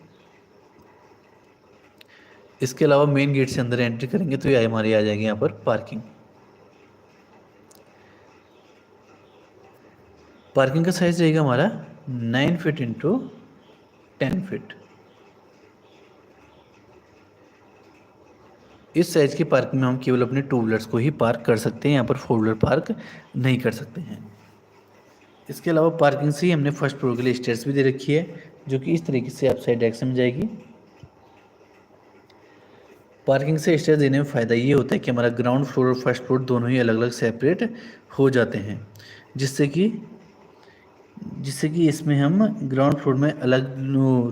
इसके अलावा मेन गेट से अंदर एंट्री करेंगे तो ये हमारी आ जाएगी यहाँ पर पार्किंग। पार्किंग का साइज रहेगा हमारा 9 फीट इंटू 10 फीट। इस साइज़ की पार्किंग में हम केवल अपने टू व्हीलर्स को ही पार्क कर सकते हैं, यहाँ पर फोर व्हीलर पार्क नहीं कर सकते हैं। इसके अलावा पार्किंग से ही हमने फर्स्ट फ्लोर के लिए स्टेयर्स भी दे रखी है, जो कि इस तरीके से आप साइड डायरेक्शन में जाएगी। पार्किंग से स्टेयर देने में फ़ायदा ये होता है कि हमारा ग्राउंड फ्लोर और फर्स्ट फ्लोर दोनों ही अलग अलग सेपरेट हो जाते हैं, जिससे कि इसमें हम ग्राउंड फ्लोर में अलग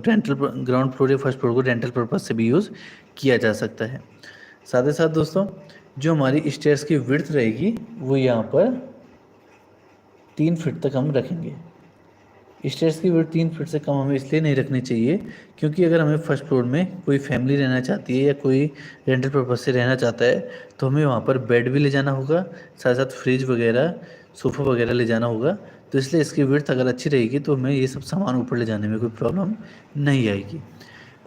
रेंटल ग्राउंड फ्लोर या फर्स्ट फ्लोर को रेंटल पर्पज़ से भी यूज़ किया जा सकता है। साथ ही साथ दोस्तों, जो हमारी स्टेयर्स की विड्थ रहेगी वो यहाँ पर 3 फीट तक हम रखेंगे। स्टेयर्स की विड्थ 3 फीट से कम हमें इसलिए नहीं रखनी चाहिए क्योंकि अगर हमें फर्स्ट फ्लोर में कोई फैमिली रहना चाहती है या कोई रेंटल पर्पज़ से रहना चाहता है तो हमें वहाँ पर बेड भी ले जाना होगा, साथ साथ फ्रिज वगैरह, सोफ़ा वगैरह ले जाना होगा। तो इसलिए इसकी विड्थ अगर अच्छी रहेगी तो हमें ये सब सामान ऊपर ले जाने में कोई प्रॉब्लम नहीं आएगी।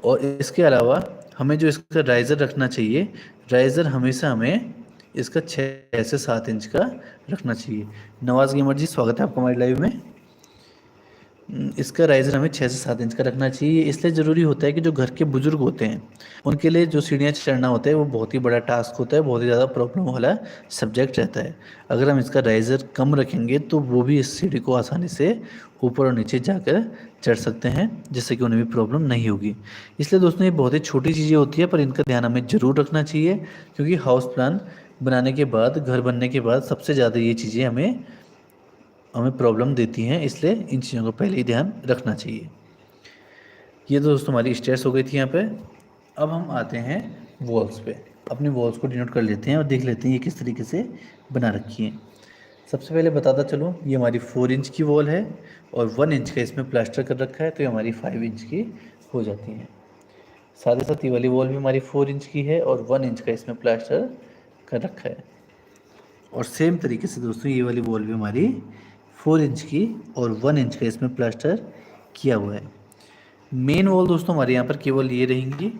और इसके अलावा हमें जो इसका राइज़र रखना चाहिए, राइज़र हमेशा हमें इसका 6 से 7 इंच का रखना चाहिए। नवाज़ गेमर जी, स्वागत है आपका हमारे लाइव में। इसका राइज़र हमें 6 से 7 इंच का रखना चाहिए। इसलिए ज़रूरी होता है कि जो घर के बुज़ुर्ग होते हैं उनके लिए जो सीढ़ियाँ चढ़ना होता है वो बहुत ही बड़ा टास्क होता है, बहुत ही ज़्यादा प्रॉब्लम वाला सब्जेक्ट रहता है। अगर हम इसका राइज़र कम रखेंगे तो वो भी इस सीढ़ी को आसानी से ऊपर और नीचे जाकर चढ़ सकते हैं, जिससे कि उन्हें भी प्रॉब्लम नहीं होगी। इसलिए दोस्तों, ये बहुत ही छोटी चीज़ें होती है पर इनका ध्यान हमें ज़रूर रखना चाहिए, क्योंकि हाउस प्लान बनाने के बाद, घर बनने के बाद सबसे ज़्यादा ये चीज़ें हमें प्रॉब्लम देती हैं, इसलिए इन चीज़ों का पहले ही ध्यान रखना चाहिए। ये तो दोस्तों हमारी स्टेयर्स हो गई थी यहाँ पे। अब हम आते हैं वॉल्स पे। अपनी वॉल्स को डिनोट कर लेते हैं और देख लेते हैं ये किस तरीके से बना रखी है। सबसे पहले बताता चलूँ, ये हमारी 4 इंच की वॉल है और 1 इंच का इसमें प्लास्टर कर रखा है, तो ये हमारी 5 इंच की हो जाती है। साथ ही साथ ये वाली वॉल भी हमारी 4 इंच की है और 1 इंच का इसमें प्लास्टर कर रखा है। और सेम तरीके से दोस्तों ये वाली वॉल भी हमारी 4 इंच की और 1 इंच का इसमें प्लास्टर किया हुआ है। मेन वॉल दोस्तों हमारे यहाँ पर केवल ये रहेंगी।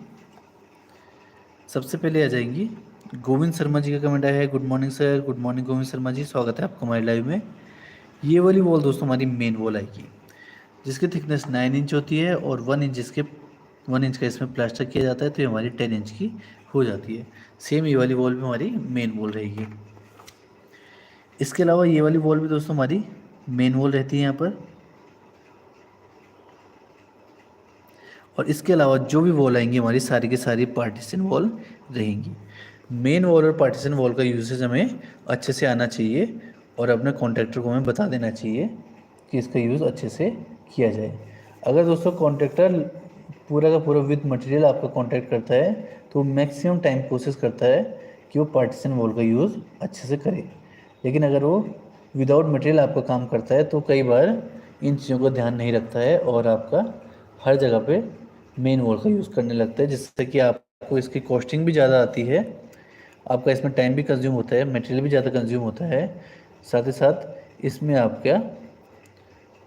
सबसे पहले आ जाएंगी, गोविंद शर्मा जी का कमेंट आया है, good morning sir. Good morning Govind Sharma ji, स्वागत है आपका हमारे लाइव में। ये वाली वॉल दोस्तों हमारी मेन वॉल आएगी, जिसकी थिकनेस 9 इंच होती है और 1 इंच का इसमें प्लास्टर किया जाता है, तो ये हमारी 10 इंच की हो जाती है। सेम ये वाली वॉल भी हमारी मेन वॉल रहेगी। इसके अलावा ये वाली वॉल भी दोस्तों हमारी मेन वॉल रहती है यहाँ पर। और इसके अलावा जो भी वॉल आएंगी हमारी सारी की सारी पार्टीशन वॉल रहेंगी। मेन वॉल और पार्टीशन वॉल का यूसेज हमें अच्छे से आना चाहिए और अपने कॉन्ट्रैक्टर को हमें बता देना चाहिए कि इसका यूज़ अच्छे से किया जाए। अगर दोस्तों कॉन्ट्रैक्टर पूरा का पूरा विद मटेरियल आपका कॉन्ट्रैक्ट करता है तो मैक्सिमम टाइम कोशिश करता है कि वो पार्टीशन वॉल का यूज़ अच्छे से करे। लेकिन अगर वो विदाउट मटेरियल आपका काम करता है तो कई बार इन चीज़ों का ध्यान नहीं रखता है और आपका हर जगह पे मेन वॉल का यूज़ करने लगता है, जिससे कि आपको इसकी कॉस्टिंग भी ज़्यादा आती है, आपका इसमें टाइम भी कंज्यूम होता है, मटेरियल भी ज़्यादा कंज्यूम होता है, साथ ही साथ इसमें आपका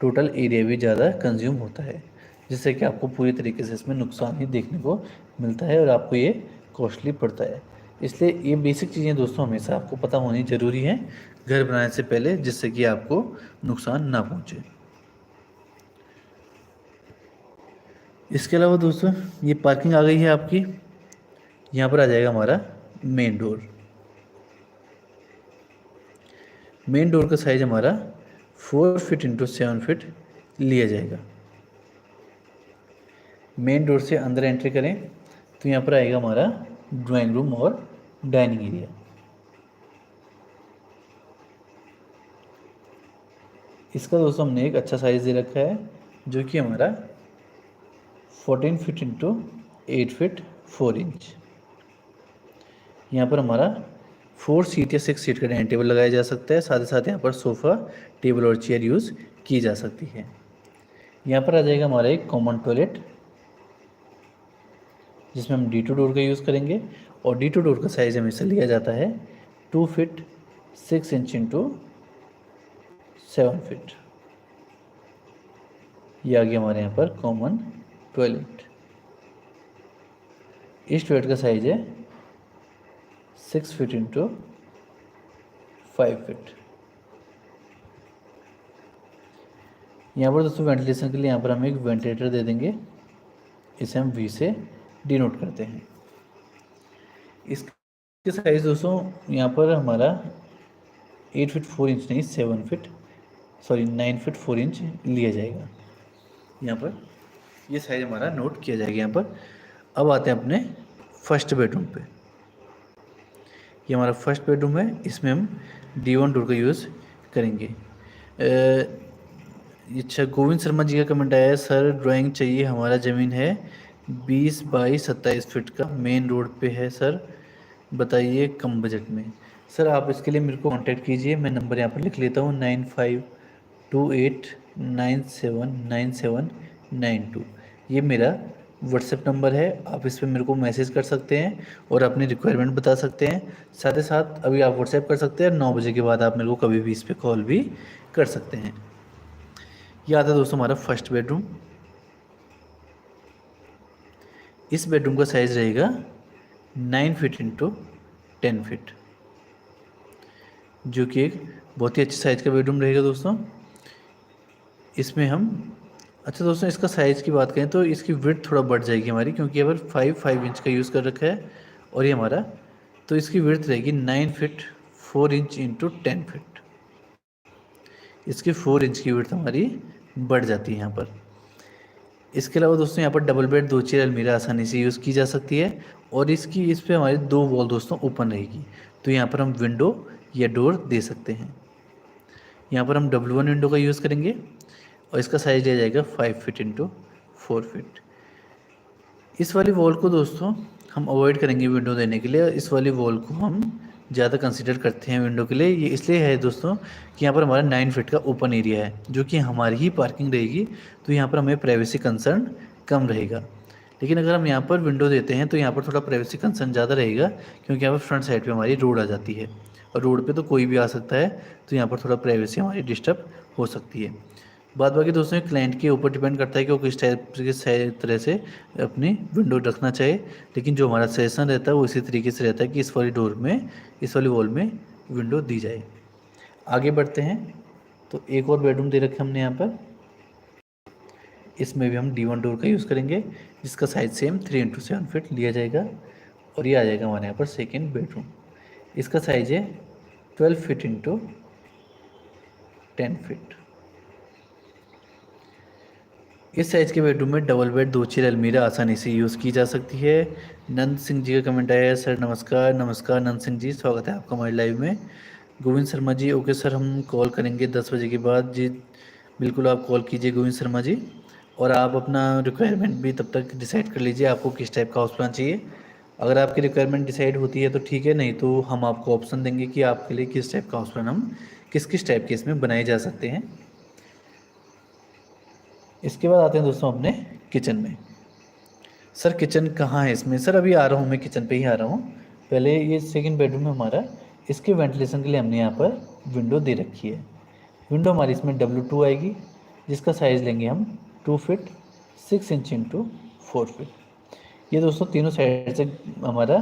टोटल एरिया भी ज़्यादा कंज्यूम होता है, जिससे कि आपको पूरी तरीके से इसमें नुकसान ही देखने को मिलता है और आपको ये कॉस्टली पड़ता है। इसलिए ये बेसिक चीज़ें दोस्तों हमेशा आपको पता होनी ज़रूरी हैं घर बनाने से पहले, जिससे कि आपको नुकसान ना पहुँचे। इसके अलावा दोस्तों ये पार्किंग आ गई है आपकी। यहाँ पर आ जाएगा हमारा मेन डोर। मेन डोर का साइज हमारा 4 फीट इंटू 7 फीट लिया जाएगा। मेन डोर से अंदर एंट्री करें तो यहाँ पर आएगा हमारा ड्राइंग रूम और डाइनिंग एरिया। इसका दोस्तों हमने एक अच्छा साइज़ दे रखा है, जो कि हमारा 14 फीट इंटू 8 फीट 4 इंच। यहाँ पर हमारा 4 सीट या 6 सीट का डाइनिंग टेबल लगाया जा सकता है, साथ ही साथ यहाँ पर सोफ़ा, टेबल और चेयर यूज़ की जा सकती है। यहाँ पर आ जाएगा हमारा एक कॉमन टॉयलेट, जिसमें हम D2 डोर का यूज़ करेंगे और D2 डोर का साइज़ हमेशा लिया जाता है 2 फीट 6 इंच इंटू 7 फीट। ये आ गया हमारे यहाँ पर कॉमन टॉयलेट। इस टॉयलेट का साइज़ है 6 फीट इंटू 5 फीट। यहाँ पर दोस्तों वेंटिलेशन के लिए यहाँ पर हम एक वेंटिलेटर दे देंगे, इसे हम V से डिनोट करते हैं। इसके ये साइज़ दोस्तों यहाँ पर हमारा 8 फीट 4 इंच नहीं 9 फीट 4 इंच लिया जाएगा। यहाँ पर ये साइज़ हमारा नोट किया जाएगा यहाँ पर। अब आते हैं अपने फर्स्ट बेडरूम पे। ये हमारा फर्स्ट बेडरूम है, इसमें हम D1 डोर का यूज़ करेंगे। अच्छा, गोविंद शर्मा जी का कमेंट आया है, सर ड्राइंग चाहिए, हमारा ज़मीन है 20 बाई 27 फीट का, मेन रोड पे है सर, बताइए कम बजट में। सर आप इसके लिए मेरे को कांटेक्ट कीजिए, मैं नंबर यहाँ पर लिख लेता हूँ 9528979792। ये मेरा व्हाट्सएप नंबर है, आप इस पर मेरे को मैसेज कर सकते हैं और अपनी रिक्वायरमेंट बता सकते हैं। साथ ही साथ अभी आप व्हाट्सएप कर सकते हैं, 9 बजे के बाद आप मेरे को कभी भी इस पर कॉल भी कर सकते हैं। ये आता है दोस्तों हमारा फर्स्ट बेडरूम। इस बेडरूम का साइज़ रहेगा 9 फीट इंटू 10 फीट, जो कि एक बहुत ही अच्छे साइज़ का बेडरूम रहेगा दोस्तों। इसमें हम अच्छा दोस्तों, इसका साइज़ की बात करें तो इसकी विड्थ थोड़ा बढ़ जाएगी हमारी, क्योंकि यहाँ पर 5 इंच का यूज़ कर रखा है और ये हमारा, तो इसकी विड्थ रहेगी 9 फीट 4 इंच इंटू 10 फीट। इसकी 4 इंच की विड्थ हमारी बढ़ जाती है यहाँ पर। इसके अलावा दोस्तों यहाँ पर डबल बेड 2 चेयर अलमीरा आसानी से यूज़ की जा सकती है और इस पे हमारी 2 वॉल दोस्तों ओपन रहेगी, तो यहाँ पर हम विंडो या डोर दे सकते हैं। यहाँ पर हम W1 विंडो का यूज़ करेंगे और इसका साइज़ लिया जाएगा 5 फीट इंटू 4 फीट। इस वाली वॉल को दोस्तों हम अवॉइड करेंगे विंडो देने के लिए, इस वाली वॉल को हम ज़्यादा कंसीडर करते हैं विंडो के लिए। ये इसलिए है दोस्तों कि यहाँ पर हमारा 9 फीट का ओपन एरिया है, जो कि हमारी ही पार्किंग रहेगी, तो यहाँ पर हमें प्राइवेसी कंसर्न कम रहेगा। लेकिन अगर हम यहाँ पर विंडो देते हैं तो यहाँ पर थोड़ा प्राइवेसी कंसर्न ज़्यादा रहेगा, क्योंकि यहाँ पर फ्रंट साइड पे हमारी रोड आ जाती है और रोड पे तो कोई भी आ सकता है, तो यहाँ पर थोड़ा प्राइवेसी हमारी डिस्टर्ब हो सकती है। बाद बाकी दोस्तों क्लाइंट के ऊपर डिपेंड करता है कि वो किस टाइप के तरह से अपनी विंडो रखना चाहे, लेकिन जो हमारा सजेशन रहता है वो इसी तरीके से रहता है कि इस वाली डोर में, इस वाली वॉल में विंडो दी जाए। आगे बढ़ते हैं तो एक और बेडरूम दे रखे हमने यहाँ पर, इसमें भी हम D1 डोर का यूज़ करेंगे, जिसका साइज सेम 3 इंटू 7 फीट लिया जाएगा और ये आ जाएगा हमारे यहाँ पर सेकेंड बेडरूम। इसका साइज है 12 फीट इंटू 10 फीट। इस साइज़ के बेडरूम में डबल बेड 2 चेयर अलमीरा आसानी से यूज़ की जा सकती है। नंद सिंह जी का कमेंट आया है, सर नमस्कार। नमस्कार नंद सिंह जी, स्वागत है आपका हमारे लाइव में। गोविंद शर्मा जी, ओके सर हम कॉल करेंगे 10 बजे के बाद। जी बिल्कुल, आप कॉल कीजिए गोविंद शर्मा जी, और आप अपना रिक्वायरमेंट भी तब तक डिसाइड कर लीजिए आपको किस टाइप का हाउस प्लान चाहिए। अगर आपकी रिक्वायरमेंट डिसाइड होती है तो ठीक है, नहीं तो हम आपको ऑप्शन देंगे कि आपके लिए किस टाइप का हाउस प्लान हम किस टाइप के इसमें बनाए जा सकते हैं। इसके बाद आते हैं दोस्तों अपने किचन में। सर किचन कहाँ है इसमें? सर अभी आ रहा हूँ, मैं किचन पे ही आ रहा हूँ। पहले ये सेकंड बेडरूम है हमारा, इसके वेंटिलेशन के लिए हमने यहाँ पर विंडो दे रखी है। विंडो हमारी इसमें W2 आएगी, जिसका साइज़ लेंगे हम 2 फीट 6 इंच इंटू 4 फीट। ये दोस्तों तीनों साइड से हमारा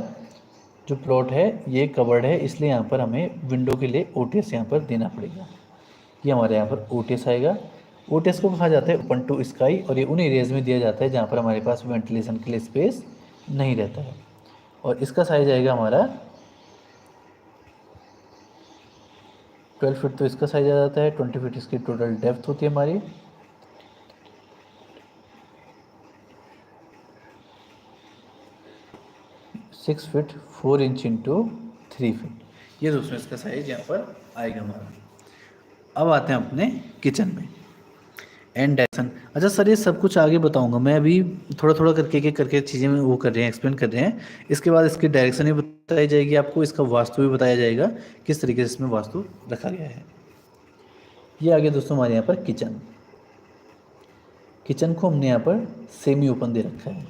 जो प्लॉट है ये कवर्ड है, इसलिए यहाँ पर हमें विंडो के लिए OTS यहाँ पर देना पड़ेगा। ये हमारे यहाँ पर OTS आएगा। OTS को कहा जाता है ओपन टू स्काई, और ये उन एरियाज़ में दिया जाता है जहाँ पर हमारे पास वेंटिलेशन के लिए स्पेस नहीं रहता है। और इसका साइज आएगा हमारा 12 फीट, तो इसका साइज आ जाता है 20 फीट। इसकी टोटल डेप्थ होती है हमारी 6 फीट 4 इंच इंटू 3 फीट। ये दोस्तों इसका साइज यहाँ पर आएगा हमारा। अब आते हैं अपने किचन में एंड डायरेक्शन। अच्छा सर, ये सब कुछ आगे बताऊंगा मैं, अभी थोड़ा थोड़ा करके चीज़ें वो कर रहे हैं, एक्सप्लेन कर रहे हैं। इसके बाद इसकी डायरेक्शन भी बताई जाएगी आपको, इसका वास्तु भी बताया जाएगा किस तरीके से इसमें वास्तु रखा गया है। ये आगे दोस्तों हमारे यहाँ पर किचन को हमने यहाँ पर सेमी ओपन दे रखा है।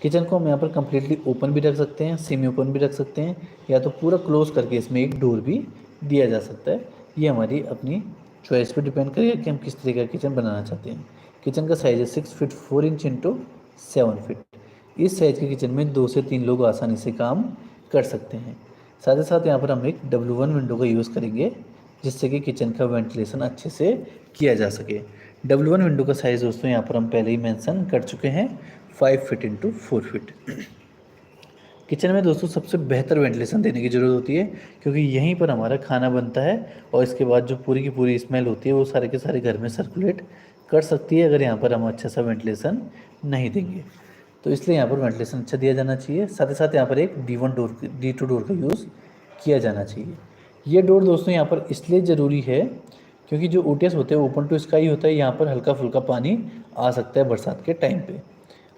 किचन को हम यहाँ पर कम्प्लीटली ओपन भी रख सकते हैं, सेमी ओपन भी रख सकते हैं, या तो पूरा क्लोज करके इसमें एक डोर भी दिया जा सकता है। ये हमारी अपनी चॉइस पे डिपेंड करेगा कि हम किस तरीके का किचन बनाना चाहते हैं। किचन का साइज़ है 6 फीट 4 इंच इंटू 7 फीट। इस साइज़ के किचन में 2 से 3 लोग आसानी से काम कर सकते हैं। साथ ही साथ यहाँ पर हम एक W1 विंडो का यूज़ करेंगे, जिससे कि किचन का वेंटिलेशन अच्छे से किया जा सके। W1 विंडो का साइज़ दोस्तों यहाँ पर हम पहले ही मेंशन कर चुके हैं, 5 फीट इंटू 4 फीट। किचन में दोस्तों सबसे बेहतर वेंटिलेशन देने की ज़रूरत होती है, क्योंकि यहीं पर हमारा खाना बनता है और इसके बाद जो पूरी की पूरी स्मेल होती है वो सारे के सारे घर में सर्कुलेट कर सकती है, अगर यहाँ पर हम अच्छा सा वेंटिलेशन नहीं देंगे। तो इसलिए यहाँ पर वेंटिलेशन अच्छा दिया जाना चाहिए। साथ ही साथ यहाँ पर एक D1 डोर D2 डोर का यूज़ किया जाना चाहिए। ये डोर दोस्तों यहाँ पर इसलिए ज़रूरी है क्योंकि जो OTS होते हैं ओपन टू स्काई होता है, यहाँ पर हल्का फुल्का पानी आ सकता है बरसात के टाइम पे।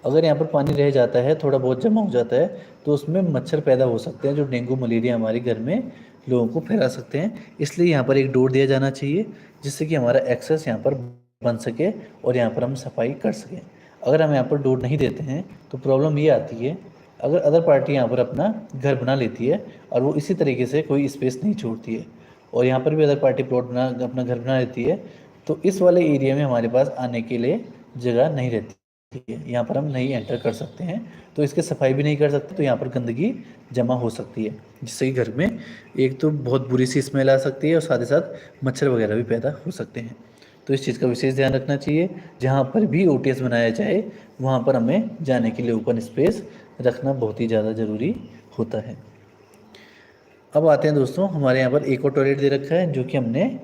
अगर यहाँ पर पानी रह जाता है, थोड़ा बहुत जमा हो जाता है, तो उसमें मच्छर पैदा हो सकते हैं जो डेंगू मलेरिया हमारे घर में लोगों को फैला सकते हैं। इसलिए यहाँ पर एक डोर दिया जाना चाहिए जिससे कि हमारा एक्सेस यहाँ पर बन सके और यहाँ पर हम सफाई कर सकें। अगर हम यहाँ पर डोर नहीं देते हैं तो प्रॉब्लम ये आती है, अगर अदर पार्टी यहाँ पर अपना घर बना लेती है और वो इसी तरीके से कोई स्पेस नहीं छोड़ती है और यहाँ पर भी अदर पार्टी प्लॉट बना अपना घर बना लेती है, तो इस वाले एरिया में हमारे पास आने के लिए जगह नहीं रहती है, यहाँ पर हम नहीं एंटर कर सकते हैं, तो इसके सफाई भी नहीं कर सकते, तो यहाँ पर गंदगी जमा हो सकती है जिससे कि घर में एक तो बहुत बुरी सी स्मेल आ सकती है और साथ ही साथ मच्छर वगैरह भी पैदा हो सकते हैं। तो इस चीज़ का विशेष ध्यान रखना चाहिए। जहाँ पर भी OTS बनाया जाए वहाँ पर हमें जाने के लिए ओपन स्पेस रखना बहुत ही ज़्यादा ज़रूरी होता है। अब आते हैं दोस्तों, हमारे यहाँ पर एक और टॉयलेट दे रखा है जो कि हमने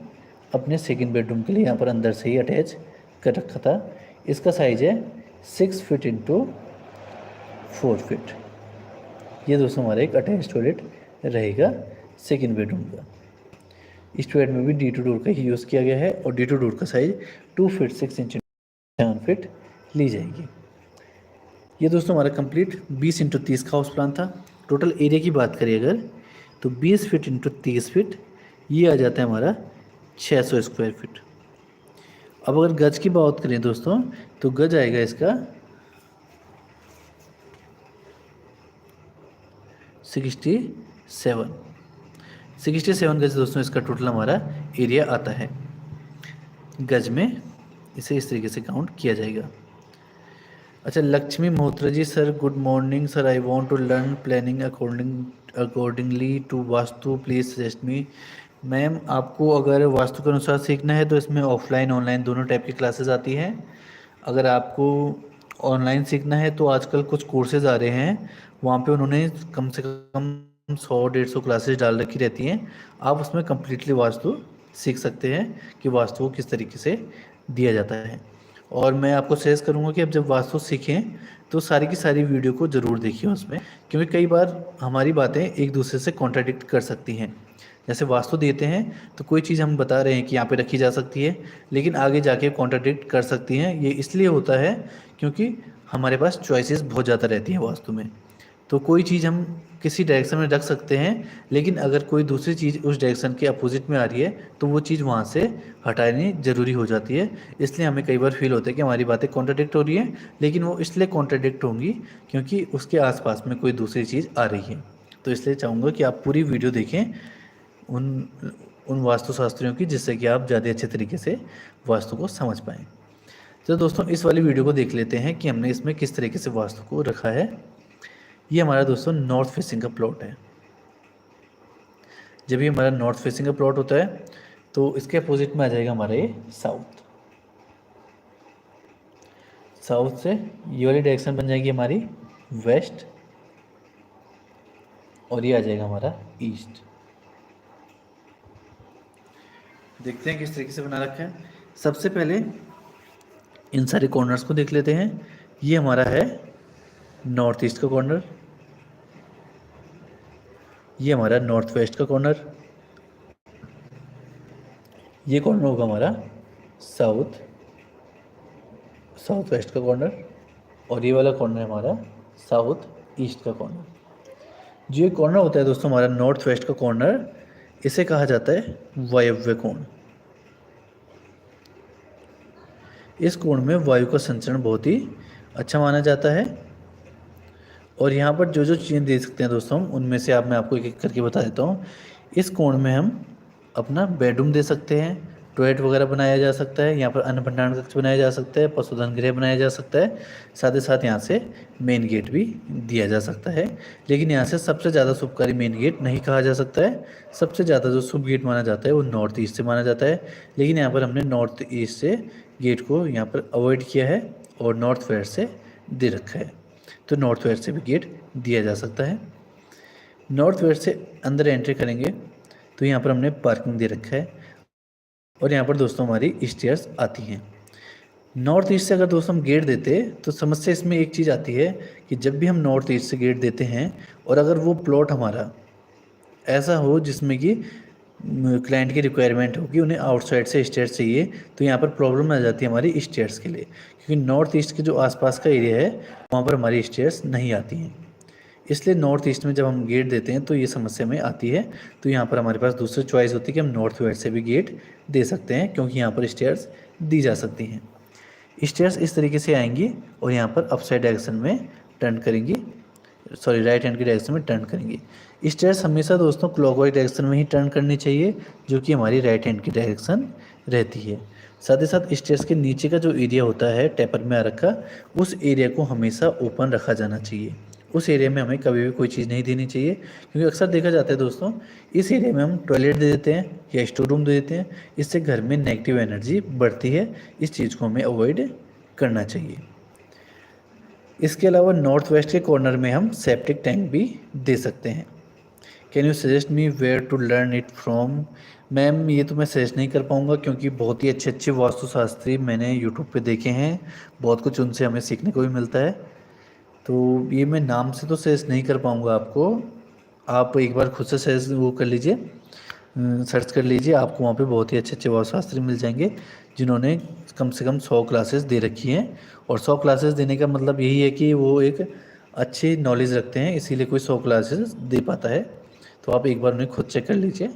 अपने सेकंड बेडरूम के लिए यहाँ पर अंदर से ही अटैच कर रखा था। इसका साइज़ है 6 फीट इंटू 4 फीट। ये दोस्तों हमारा एक अटैच टॉयलेट रहेगा सेकंड बेडरूम का। इस टॉयलेट में भी D2 डोर का ही यूज़ किया गया है और D2 डोर का साइज़ 2 फीट 6 इंच 7 फीट ली जाएगी। ये दोस्तों हमारा कंप्लीट 20 इंटू 30 का हाउस प्लान था। टोटल एरिया की बात करें अगर तो 20 फीट इंटू 30 फीट ये आ जाता है हमारा 600 स्क्वायर फीट। अब अगर गज की बात करें दोस्तों तो गज आएगा इसका 67 गज दोस्तों इसका टोटल हमारा एरिया आता है। गज में इसे इस तरीके से काउंट किया जाएगा। अच्छा, Lakshmi Malhotra ji sir, good morning sir, I want to learn planning accordingly to vastu, please suggest me. Ma'am, आपको अगर वास्तु के अनुसार सीखना है तो इसमें ऑफलाइन ऑनलाइन दोनों टाइप की क्लासेस आती हैं। अगर आपको ऑनलाइन सीखना है तो आजकल कुछ कोर्सेज आ रहे हैं, वहाँ पे उन्होंने कम से कम 100-150 क्लासेस डाल रखी रहती हैं। आप उसमें कम्प्लीटली वास्तु सीख सकते हैं कि वास्तु को किस तरीके से दिया जाता है। और मैं आपको सजेस्ट करूँगा कि आप जब वास्तु सीखें तो सारी की सारी वीडियो को ज़रूर देखिए उसमें, क्योंकि कई बार हमारी बातें एक दूसरे से कॉन्ट्राडिक्ट कर सकती हैं। जैसे वास्तु देते हैं तो कोई चीज़ हम बता रहे हैं कि यहाँ पे रखी जा सकती है, लेकिन आगे जाके कॉन्ट्राडिक्ट कर सकती हैं। ये इसलिए होता है क्योंकि हमारे पास चॉइसेस बहुत ज़्यादा रहती हैं वास्तु में। तो कोई चीज़ हम किसी डायरेक्शन में रख सकते हैं, लेकिन अगर कोई दूसरी चीज़ उस डायरेक्शन के अपोजिट में आ रही है तो वो चीज़ वहाँ से हटानी ज़रूरी हो जाती है। इसलिए हमें कई बार फील होता है कि हमारी बातें कॉन्ट्राडिक्ट हो रही हैं, लेकिन वो इसलिए कॉन्ट्राडिक्ट होंगी क्योंकि उसके आसपास में कोई दूसरी चीज़ आ रही है। तो इसलिए चाहूँगा कि आप पूरी वीडियो देखें उन उन वास्तुशास्त्रियों की, जिससे कि आप ज़्यादा अच्छे तरीके से वास्तु को समझ पाएँ। तो दोस्तों इस वाली वीडियो को देख लेते हैं कि हमने इसमें किस तरीके से वास्तु को रखा है। ये हमारा दोस्तों नॉर्थ फेसिंग का प्लॉट है। जब ये हमारा नॉर्थ फेसिंग का प्लॉट होता है तो इसके अपोजिट में आ जाएगा हमारा ये साउथ। साउथ से ये वाली डायरेक्शन बन जाएगी हमारी वेस्ट और ये आ जाएगा हमारा ईस्ट। देखते हैं किस तरीके से बना रखा है। सबसे पहले इन सारे कॉर्नर्स को देख लेते हैं। ये हमारा है नॉर्थ ईस्ट का कॉर्नर, ये हमारा नॉर्थ वेस्ट का कॉर्नर, ये कॉर्नर होगा हमारा साउथ वेस्ट का कॉर्नर और ये वाला कॉर्नर हमारा साउथ ईस्ट का कॉर्नर। जो ये कॉर्नर होता है दोस्तों हमारा नॉर्थ वेस्ट का कॉर्नर, इसे कहा जाता है वायव्य कोण। इस कोण में वायु का संचरण बहुत ही अच्छा माना जाता है। और यहाँ पर जो जो चीज़ें दे सकते हैं दोस्तों उनमें से मैं आपको एक एक करके बता देता हूँ। इस कोण में हम अपना बेडरूम दे सकते हैं, टॉयलेट वगैरह बनाया जा सकता है, यहाँ पर अन्न भंडारण कक्ष बनाया जा सकता है, पशुधन गृह बनाया जा सकता है, साथ ही साथ यहाँ से मेन गेट भी दिया जा सकता है। लेकिन यहाँ से सबसे ज़्यादा शुभकारी मेन गेट नहीं कहा जा सकता है। सबसे ज़्यादा जो शुभ गेट माना जाता है वो नॉर्थ ईस्ट से माना जाता है, लेकिन यहाँ पर हमने नॉर्थ ईस्ट से गेट को यहाँ पर अवॉइड किया है और नॉर्थ वेस्ट से दे रखा है। तो नॉर्थ वेस्ट से भी गेट दिया जा सकता है। नॉर्थ वेस्ट से अंदर एंट्री करेंगे तो यहाँ पर हमने पार्किंग दे रखा है और यहाँ पर दोस्तों हमारी स्टेयर्स आती हैं। नॉर्थ ईस्ट से अगर दोस्तों हम गेट देते तो समस्या इसमें एक चीज़ आती है कि जब भी हम नॉर्थ ईस्ट से गेट देते हैं और अगर वो प्लॉट हमारा ऐसा हो जिसमें कि क्लाइंट की रिक्वायरमेंट हो कि उन्हें आउटसाइड से स्टेयर्स चाहिए, तो यहाँ पर प्रॉब्लम आ जाती है हमारी स्टेयर्स के लिए, क्योंकि नॉर्थ ईस्ट के जो आसपास का एरिया है वहाँ पर हमारी स्टेयर्स नहीं आती हैं। इसलिए नॉर्थ ईस्ट में जब हम गेट देते हैं तो ये समस्या में आती है। तो यहाँ पर हमारे पास दूसरी चॉइस होती है कि हम नॉर्थ वेस्ट से भी गेट दे सकते हैं, क्योंकि यहाँ पर स्टेयर्स दी जा सकती हैं। स्टेयर्स इस तरीके से आएंगी और यहाँ पर अपसाइड डायरेक्शन में टर्न करेंगी, सॉरी राइट हैंड की डायरेक्शन में टर्न करेंगी। स्टेयर्स हमेशा दोस्तों क्लॉकवाइज डायरेक्शन में ही टर्न करनी चाहिए, जो कि हमारी राइट हैंड की डायरेक्शन रहती है। साथ ही साथ स्टेयर्स के नीचे का जो एरिया होता है टेपर में आ रखा, उस एरिया को हमेशा ओपन रखा जाना चाहिए। उस एरिया में हमें कभी भी कोई चीज़ नहीं देनी चाहिए, क्योंकि अक्सर देखा जाता है दोस्तों इस एरिया में हम टॉयलेट दे देते हैं या स्टोर रूम दे देते हैं, इससे घर में नेगेटिव एनर्जी बढ़ती है। इस चीज़ को हमें अवॉइड करना चाहिए। इसके अलावा नॉर्थ वेस्ट के कॉर्नर में हम सेप्टिक टैंक भी दे सकते हैं। Can you suggest me where to learn it from? Ma'am ये तो मैं सजेस्ट नहीं कर पाऊँगा, क्योंकि बहुत ही अच्छे अच्छे वास्तुशास्त्री मैंने यूट्यूब पे देखे हैं, बहुत कुछ उनसे हमें सीखने को भी मिलता है। तो ये मैं नाम से तो सजेस्ट नहीं कर पाऊँगा आपको, आप एक बार खुद से सजेस्ट वो कर लीजिए, सर्च कर लीजिए, आपको वहाँ पे बहुत ही अच्छे अच्छे वास्तुशास्त्री मिल जाएंगे जिन्होंने कम से कम 100 क्लासेस दे रखी हैं। और 100 क्लासेस देने का मतलब यही है कि वो एक अच्छी नॉलेज रखते हैं, इसीलिए कोई 100 क्लासेस दे पाता है। तो आप एक बार उन्हें खुद चेक कर लीजिए,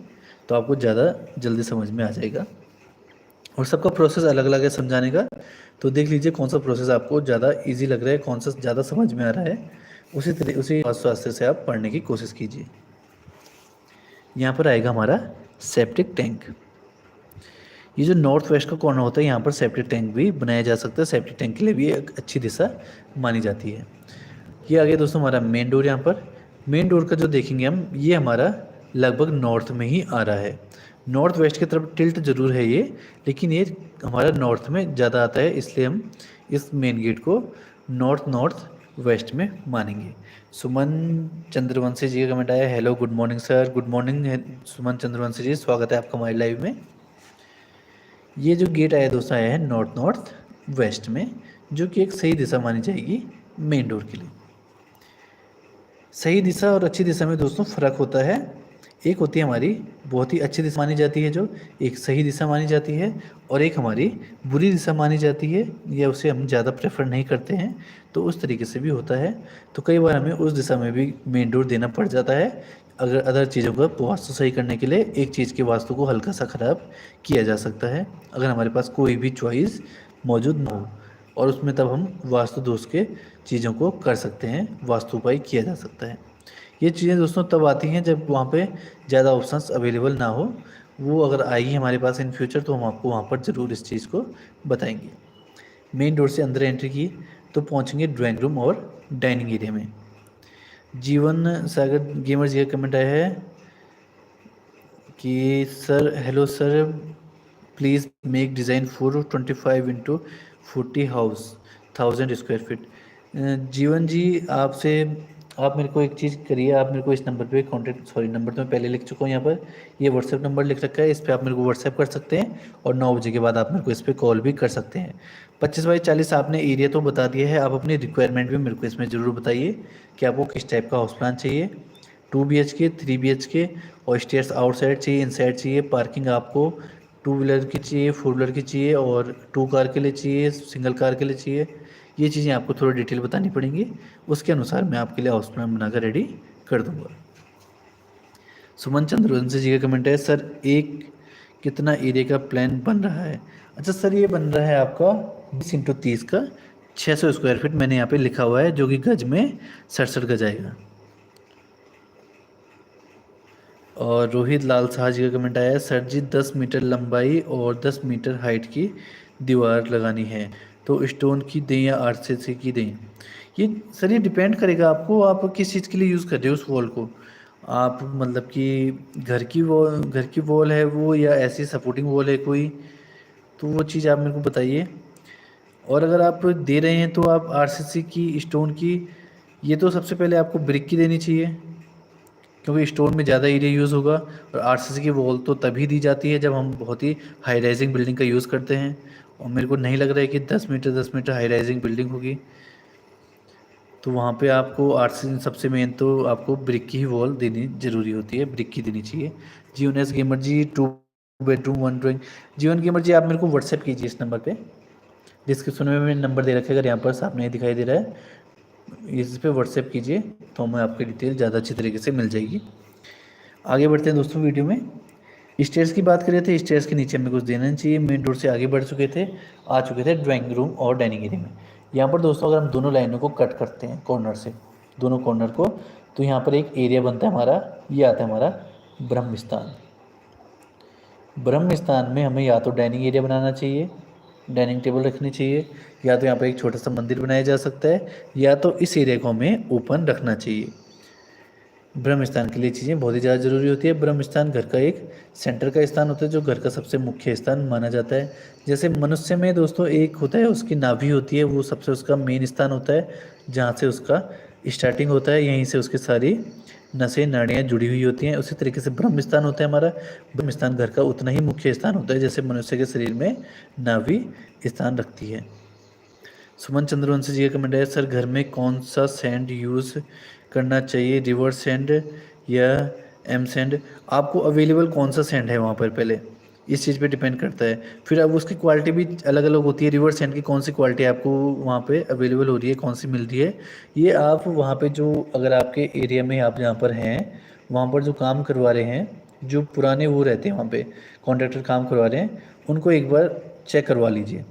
तो आपको ज़्यादा जल्दी समझ में आ जाएगा। और सबका प्रोसेस अलग अलग है समझाने का, तो देख लीजिए कौन सा प्रोसेस आपको ज़्यादा इजी लग रहा है, कौन सा ज़्यादा समझ में आ रहा है, उसी वास्तुशास्त्र से आप पढ़ने की कोशिश कीजिए। यहाँ पर आएगा हमारा सेप्टिक टैंक। ये जो नॉर्थ वेस्ट का कॉर्नर होता है यहाँ पर सेप्टिक टैंक भी बनाया जा सकता है, सेप्टिक टैंक के लिए भी एक अच्छी दिशा मानी जाती है। ये आ गया दोस्तों हमारा मेन डोर। यहाँ पर मेन डोर का जो देखेंगे हम, ये हमारा लगभग नॉर्थ में ही आ रहा है। नॉर्थ वेस्ट की तरफ टिल्ट जरूर है ये, लेकिन ये हमारा नॉर्थ में ज़्यादा आता है, इसलिए हम इस मेन गेट को नॉर्थ वेस्ट में मानेंगे। सुमन चंद्रवंशी जी का कमेंट आया, hello good morning sir. Good morning Suman Chandravanshi ji, स्वागत है आपका हमारे लाइव में। ये जो गेट आया दोस्तों आया है नॉर्थ वेस्ट में, जो कि एक सही दिशा मानी जाएगी मेन डोर के लिए। सही दिशा और अच्छी दिशा में दोस्तों फ़र्क होता है। एक होती है हमारी बहुत ही अच्छी दिशा मानी जाती है, जो एक सही दिशा मानी जाती है, और एक हमारी बुरी दिशा मानी जाती है, या उसे हम ज़्यादा प्रेफर नहीं करते हैं, तो उस तरीके से भी होता है। तो कई बार हमें उस दिशा में भी मेन डोर देना पड़ जाता है, अगर अदर चीज़ों का वास्तु सही करने के लिए एक चीज़ के वास्तु को हल्का सा ख़राब किया जा सकता है, अगर हमारे पास कोई भी चॉइस मौजूद न हो, और उसमें तब हम वास्तु दोष के चीज़ों को कर सकते हैं, वास्तु उपाय किया जा सकता है। ये चीज़ें दोस्तों तब आती हैं जब वहाँ पे ज़्यादा ऑप्शंस अवेलेबल ना हो। वो अगर आएगी हमारे पास इन फ्यूचर, तो हम आपको वहाँ पर ज़रूर इस चीज़ को बताएंगे। मेन डोर से अंदर एंट्री की तो पहुँचेंगे ड्राइंग रूम और डाइनिंग एरिया में। जीवन सागर गेमर जी का कमेंट आया है कि sir hello sir, please make design for 25x40 house 1000 square feet. जीवन जी आपसे, आप मेरे को एक चीज़ करिए, आप मेरे को इस नंबर पे कॉन्टेक्ट, सॉरी नंबर तो मैं पहले लिख चुका हूँ यहाँ पर, ये व्हाट्सएप नंबर लिख रखा है, इस पर आप मेरे को व्हाट्सएप कर सकते हैं, और 9 बजे के बाद आप मेरे को इस पर कॉल भी कर सकते हैं। 25x40 आपने एरिया तो बता दिया है, आप अपनी रिक्वायरमेंट भी मेरे को इसमें ज़रूर बताइए कि आपको किस टाइप का हाउस प्लान चाहिए। 2 BHK 3 BHK, और स्टेयर्स आउटसाइड चाहिए, इनसाइड चाहिए, पार्किंग आपको 2 व्हीलर की चाहिए, 4 व्हीलर की चाहिए, और 2 कार के लिए चाहिए, सिंगल कार के लिए चाहिए। ये चीज़ें आपको थोड़ी डिटेल बतानी पड़ेंगी, उसके अनुसार मैं आपके लिए हाउस प्लान बनाकर रेडी कर दूंगा। सुमन चंद्रवंशी जी का कमेंट है, सर एक कितना एरिया का प्लान बन रहा है? अच्छा सर, ये बन रहा है आपका 20x30 का 600 स्क्वायर फीट, मैंने यहाँ पे लिखा हुआ है, जो कि गज में 67 गज आएगा। और रोहित लाल शाह जी का कमेंट आया है, सर जी 10 मीटर लंबाई और 10 मीटर हाइट की दीवार लगानी है, तो स्टोन की दें या आरसीसी की दें? ये सर ये डिपेंड करेगा आपको, आप किस चीज़ के लिए यूज़ कर रहे हो उस वॉल को। आप मतलब कि घर की वॉल है वो, या ऐसी सपोर्टिंग वॉल है कोई, तो वो चीज़ आप मेरे को बताइए। और अगर आप दे रहे हैं तो आप आरसीसी की, स्टोन की, ये तो सबसे पहले आपको ब्रिक की देनी चाहिए, क्योंकि स्टोर में ज़्यादा एरिया यूज़ होगा। और आरसीसी की वॉल तो तभी दी जाती है जब हम बहुत ही हाई राइजिंग बिल्डिंग का यूज़ करते हैं, और मेरे को नहीं लग रहा है कि 10 मीटर हाई राइजिंग बिल्डिंग होगी। तो वहाँ पे आपको आरसीसी सबसे मेन तो आपको ब्रिक की ही वॉल देनी ज़रूरी होती है, ब्रिक की देनी चाहिए। जीवन गेमर जी 2 बेडरूम 1 ड्राइंग। जीवन गेमर जी आप मेरे को व्हाट्सएप कीजिए इस नंबर पे, डिस्क्रिप्शन में मैंने नंबर दे रखा है, अगर यहाँ पर सामने दिखाई दे रहा है इस पे व्हाट्सएप कीजिए तो हमें आपकी डिटेल ज़्यादा अच्छी तरीके से मिल जाएगी। आगे बढ़ते हैं दोस्तों वीडियो में। स्टेयर्स की बात करें थे, स्टेयर्स के नीचे हमें कुछ देना नहीं चाहिए। मेन डोर से आगे बढ़ चुके थे, आ चुके थे ड्राइंग रूम और डाइनिंग एरिया में। यहाँ पर दोस्तों अगर हम दोनों लाइनों को कट करते हैं कॉर्नर से, दोनों कॉर्नर को, तो यहाँ पर एक एरिया बनता है हमारा, ये आता है हमारा ब्रह्म स्थान। ब्रह्म स्थान में हमें या तो डाइनिंग एरिया बनाना चाहिए, डाइनिंग टेबल रखनी चाहिए, या तो यहाँ पर एक छोटा सा मंदिर बनाया जा सकता है, या तो इस एरिया को हमें ओपन रखना चाहिए। ब्रह्म स्थान के लिए चीज़ें बहुत ही ज़्यादा जरूरी होती है। ब्रह्म स्थान घर का एक सेंटर का स्थान होता है, जो घर का सबसे मुख्य स्थान माना जाता है। जैसे मनुष्य में दोस्तों एक होता है, उसकी नाभि होती है, वो सबसे उसका मेन स्थान होता है, जहाँ से उसका स्टार्टिंग होता है, यहीं से उसकी सारी नसें नाड़ियाँ जुड़ी हुई होती हैं। उसी तरीके से ब्रह्म स्थान होता है हमारा। ब्रह्म स्थान घर का उतना ही मुख्य स्थान होता है जैसे मनुष्य के शरीर में नाभि स्थान रखती है। सुमन चंद्रवंशी जी का कमेंट है, सर घर में कौन सा सैंड यूज़ करना चाहिए, रिवर सैंड या एम सैंड? आपको अवेलेबल कौन सा सैंड है वहाँ पर, पहले इस चीज़ पे डिपेंड करता है। फिर अब उसकी क्वालिटी भी अलग अलग होती है। रिवर सैंड की कौन सी क्वालिटी आपको वहाँ पे अवेलेबल हो रही है, कौन सी मिल रही है, ये आप वहाँ पे जो, अगर आपके एरिया में आप जहाँ पर हैं वहाँ पर जो काम करवा रहे हैं, जो पुराने वो रहते हैं वहाँ पे कॉन्ट्रैक्टर काम करवा रहे हैं, उनको एक बार चेक करवा लीजिए।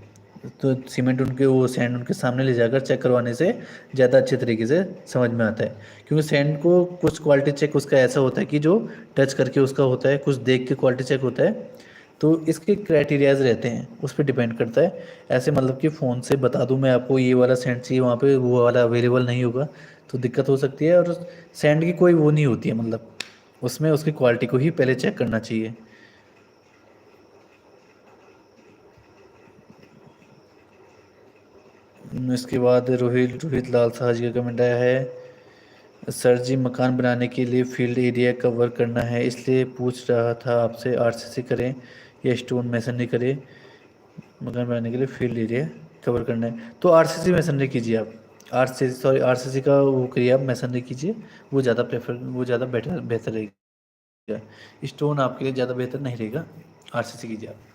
तो सीमेंट उनके, वो सैंड उनके सामने ले जाकर चेक करवाने से ज़्यादा अच्छे तरीके से समझ में आता है। क्योंकि सैंड को कुछ क्वालिटी चेक उसका ऐसा होता है कि जो टच करके उसका होता है, कुछ देख के क्वालिटी चेक होता है। तो इसके क्राइटेरियाज रहते हैं, उस पर डिपेंड करता है। ऐसे मतलब कि फ़ोन से बता दूं मैं आपको ये वाला सैंड चाहिए, वहाँ पे वो वाला अवेलेबल नहीं होगा तो दिक्कत हो सकती है। और सैंड की कोई वो नहीं होती है, मतलब उसमें उसकी क्वालिटी को ही पहले चेक करना चाहिए। इसके बाद रोहित रोहित लाल शाह जी का कमेंट आया है, सर जी मकान बनाने के लिए फील्ड एरिया कवर करना है, इसलिए पूछ रहा था आपसे, आरसीसी करें या स्टोन मेसनरी करें? मकान बनाने के लिए फील्ड एरिया कवर करना है तो आरसीसी मेसनरी कीजिए आप। आरसीसी का वो करिए आप, मेसनरी कीजिए, वो ज़्यादा प्रेफर, वो ज़्यादा बेहतर रहेगा। स्टोन आपके लिए ज़्यादा बेहतर नहीं रहेगा, आरसीसी कीजिए आप।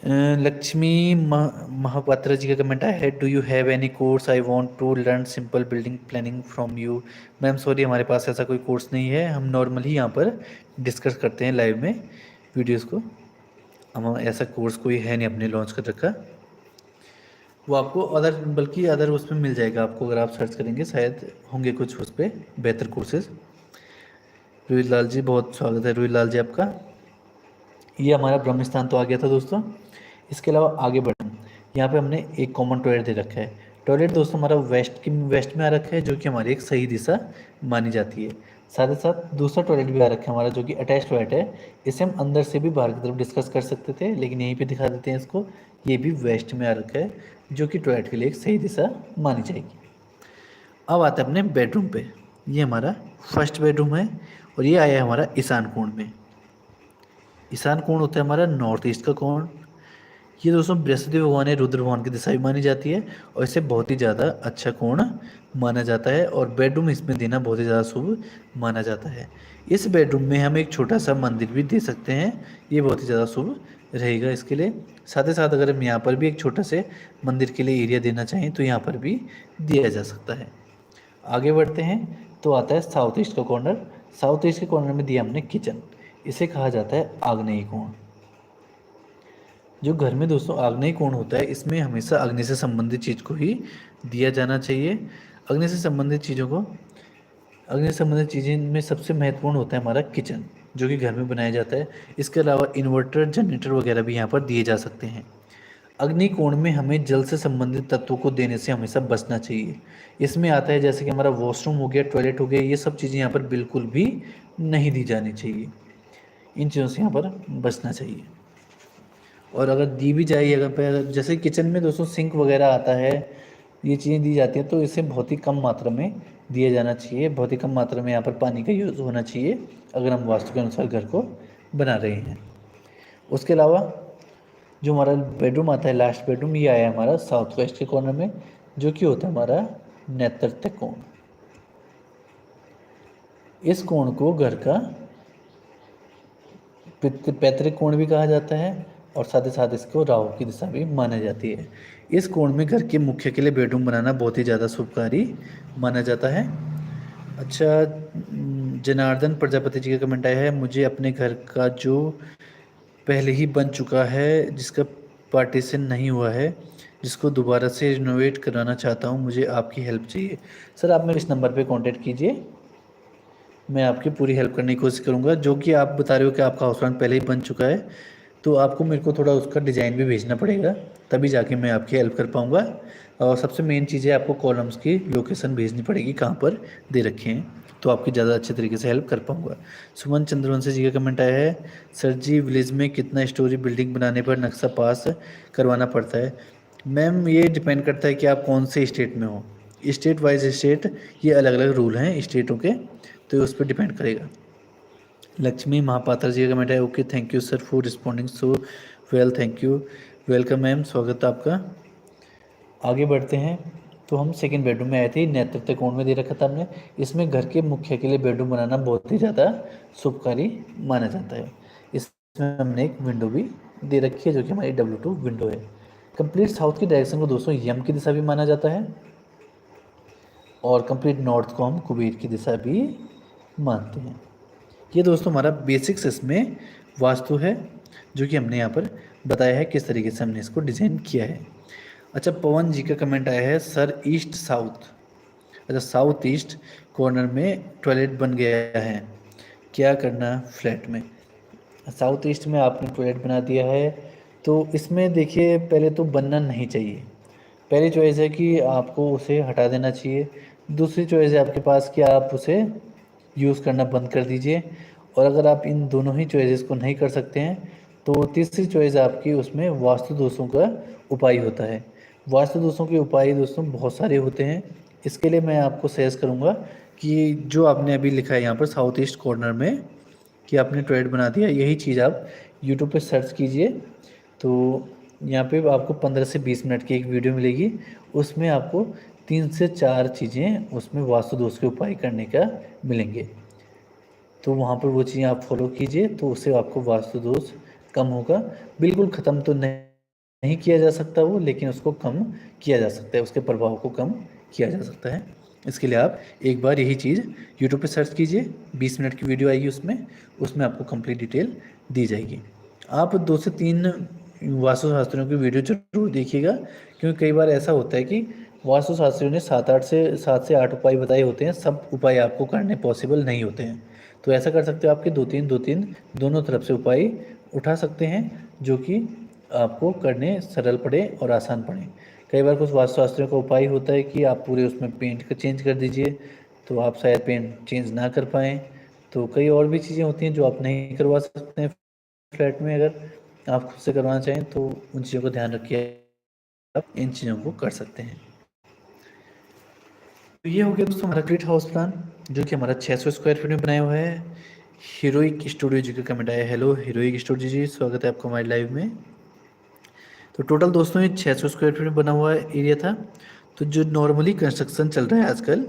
लक्ष्मी महापात्रा जी का कमेंट आया है, do you have any course, I want to learn simple building planning from you? Ma'am sorry, हमारे पास ऐसा कोई कोर्स नहीं है, हम नॉर्मली यहाँ पर डिस्कस करते हैं लाइव में वीडियोस को। हम ऐसा कोर्स कोई है नहीं अपने लॉन्च कर रखा। वो आपको अदर, बल्कि अदर उसमें मिल जाएगा आपको, अगर आप सर्च करेंगे शायद होंगे कुछ उस पर बेहतर कोर्सेज। रोहित लाल जी बहुत स्वागत है, रोहित लाल जी आपका। ये हमारा ब्रह्म स्थान तो आ गया था दोस्तों। इसके अलावा आगे बढ़ें, यहाँ पे हमने एक कॉमन टॉयलेट दे रखा है। टॉयलेट दोस्तों हमारा वेस्ट में आ रखा है, जो कि हमारी एक सही दिशा मानी जाती है। साथ ही साथ दूसरा टॉयलेट भी आ रखा है हमारा, जो कि अटैच टॉयलेट है। इसे हम अंदर से भी बाहर की तरफ डिस्कस कर सकते थे, लेकिन यहीं पे दिखा देते हैं इसको। ये भी वेस्ट में आ रखा है, जो कि टॉयलेट के लिए एक सही दिशा मानी जाएगी। अब आते हैं अपने बेडरूम पे। ये हमारा फर्स्ट बेडरूम है, और ये आया है हमारा ईशान कोण में। ईशान कोण होता है हमारा नॉर्थ ईस्ट का कोण। ये दोस्तों बृहस्पति भगवान या रुद्र भगवान की दिशा भी मानी जाती है, और इसे बहुत ही ज़्यादा अच्छा कोण माना जाता है, और बेडरूम इसमें देना बहुत ही ज़्यादा शुभ माना जाता है। इस बेडरूम में हम एक छोटा सा मंदिर भी दे सकते हैं, ये बहुत ही ज़्यादा शुभ रहेगा इसके लिए। साथ ही साथ अगर हम यहाँ पर भी एक छोटा से मंदिर के लिए एरिया देना चाहें तो यहाँ पर भी दिया जा सकता है। आगे बढ़ते हैं तो आता है साउथ ईस्ट का कॉर्नर। साउथ ईस्ट के कॉर्नर में दिया हमने किचन, इसे कहा जाता है आग्नेय कोण। जो घर में दोस्तों आग्नेय कोण होता है, इसमें हमेशा अग्नि से संबंधित चीज़ को ही दिया जाना चाहिए। अग्नि से संबंधित चीज़ों को, अग्नि से संबंधित चीज़ें में सबसे महत्वपूर्ण होता है हमारा किचन, जो कि घर में बनाया जाता है। इसके अलावा इन्वर्टर, जनरेटर वगैरह भी यहाँ पर दिए जा सकते हैं। अग्नि कोण में हमें जल से संबंधित तत्वों को देने से हमेशा बचना चाहिए। इसमें आता है जैसे कि हमारा वॉशरूम हो गया, टॉयलेट हो गया, ये सब चीज़ें यहाँ पर बिल्कुल भी नहीं दी जानी चाहिए। इन चीज़ों से यहाँ पर बचना चाहिए। और अगर दी भी जाए, अगर जैसे किचन में दोस्तों सिंक वगैरह आता है, ये चीज़ें दी जाती हैं, तो इसे बहुत ही कम मात्रा में दिया जाना चाहिए, बहुत ही कम मात्रा में यहाँ पर पानी का यूज़ होना चाहिए अगर हम वास्तु के अनुसार घर को बना रहे हैं। उसके अलावा जो हमारा बेडरूम आता है, लास्ट बेडरूम, ये आया हमारा साउथ वेस्ट के कॉर्नर में, जो कि होता है हमारा नैऋत्य कोण। इस कोण को घर का पैतृक कोण भी कहा जाता है और साथ ही साथ इसको राहु की दिशा भी मानी जाती है। इस कोण में घर के मुख्य के लिए बेडरूम बनाना बहुत ही ज़्यादा शुभकारी माना जाता है। अच्छा, जनार्दन प्रजापति जी का कमेंट आया है, मुझे अपने घर का जो पहले ही बन चुका है, जिसका पार्टीशन नहीं हुआ है, जिसको दोबारा से रिनोवेट कराना चाहता हूँ, मुझे आपकी हेल्प चाहिए। सर, आप मेरे इस नंबर पे कांटेक्ट कीजिए, मैं आपकी पूरी हेल्प करने की कोशिश करूँगा। जो कि आप बता रहे हो कि आपका हाउस प्लान पहले ही बन चुका है, तो आपको मेरे को थोड़ा उसका डिज़ाइन भी भेजना पड़ेगा, तभी जाके मैं आपकी हेल्प कर पाऊँगा। और सबसे मेन चीज़ है, आपको कॉलम्स की लोकेशन भेजनी पड़ेगी, कहाँ पर दे रखे हैं, तो आपकी ज़्यादा अच्छे तरीके से हेल्प कर पाऊँगा। सुमन चंद्रवंशी जी का कमेंट आया है, सर जी विलेज में कितना स्टोरी बिल्डिंग बनाने पर नक्शा पास करवाना पड़ता है? मैम, ये डिपेंड करता है कि आप कौन से स्टेट में हो। स्टेट वाइज स्टेट ये अलग अलग रूल हैं स्टेटों के, तो उस पर डिपेंड करेगा। लक्ष्मी महापात्र जी का कमेंट है, okay thank you sir for responding so well, thank you, welcome ma'am, स्वागत है आपका। आगे बढ़ते हैं। तो हम सेकंड बेडरूम में आए थे, नैऋत्य कोण में दे रखा था हमने। इसमें घर के मुखिया के लिए बेडरूम बनाना बहुत ही ज़्यादा शुभकारी माना जाता है। इसमें हमने एक विंडो भी दे रखी है, जो कि हमारी W2 विंडो है। कंप्लीट साउथ की डायरेक्शन को दोस्तों यम की दिशा भी माना जाता है, और कंप्लीट नॉर्थ को हम कुबेर की दिशा भी मानते हैं। ये दोस्तों हमारा बेसिक्स इसमें वास्तु है, जो कि हमने यहाँ पर बताया है किस तरीके से हमने इसको डिज़ाइन किया है। अच्छा, पवन जी का कमेंट आया है, सर ईस्ट साउथ, अच्छा साउथ ईस्ट कॉर्नर में टॉयलेट बन गया है, क्या करना फ्लैट में? साउथ ईस्ट में आपने टॉयलेट बना दिया है, तो इसमें देखिए पहले तो बनना नहीं चाहिए। पहली चॉइस है कि आपको उसे हटा देना चाहिए। दूसरी चॉइस है आपके पास कि आप उसे यूज़ करना बंद कर दीजिए। और अगर आप इन दोनों ही चॉइसेस को नहीं कर सकते हैं, तो तीसरी चॉइस आपकी उसमें वास्तु दोषों का उपाय होता है। वास्तु दोषों के उपाय दोस्तों बहुत सारे होते हैं। इसके लिए मैं आपको सजेस्ट करूँगा कि जो आपने अभी लिखा है यहाँ पर साउथ ईस्ट कॉर्नर में कि आपने टॉयलेट बना दिया, यही चीज़ आप यूट्यूब पे सर्च कीजिए, तो यहाँ पे आपको 15 से 20 मिनट की एक वीडियो मिलेगी। उसमें आपको 3 से 4 चीज़ें उसमें वास्तु दोष के उपाय करने का मिलेंगे, तो वहाँ पर वो चीज़ें आप फॉलो कीजिए, तो उससे आपको वास्तु दोष कम होगा। बिल्कुल ख़त्म तो नहीं किया जा सकता वो, लेकिन उसको कम किया जा सकता है, उसके प्रभाव को कम किया जा सकता है। इसके लिए आप एक बार यही चीज़ यूट्यूब पे सर्च कीजिए, 20 मिनट की वीडियो आएगी, उसमें आपको कंप्लीट डिटेल दी जाएगी। आप 2 से 3 वास्तुशास्त्रियों की वीडियो जरूर देखिएगा, क्योंकि कई बार ऐसा होता है कि वास्तुशास्त्रियों ने 7 से 8 उपाय बताए होते हैं, सब उपाय आपको करने पॉसिबल नहीं होते हैं। तो ऐसा कर सकते हो आपके 2-3 दोनों तरफ से उपाय उठा सकते हैं, जो कि आपको करने सरल पड़े और आसान पड़े। कई बार कुछ वास्तुशास्त्रियों का उपाय होता है कि आप पूरे उसमें पेंट का चेंज कर दीजिए, तो आप शायद पेंट चेंज ना कर पाएँ। तो कई और भी चीज़ें होती हैं जो आप नहीं करवा सकते हैं फ्लैट में, अगर आप खुद से करवाना चाहें तो उन चीज़ों का ध्यान रखिए, आप इन चीज़ों को कर सकते हैं। तो ये हो गया दोस्तों हमारा ग्रेट हाउस प्लान, जो कि हमारा 600 स्क्वायर फीट में बनाया हुआ है। हीरोइक स्टूडियो जी का कमेंट आया, हेलो हीरोइक स्टूडियो जी, स्वागत है आपका हमारे लाइव में। तो टोटल दोस्तों ये 600 स्क्वायर फीट में बना हुआ एरिया था। तो जो नॉर्मली कंस्ट्रक्शन चल रहा है आजकल,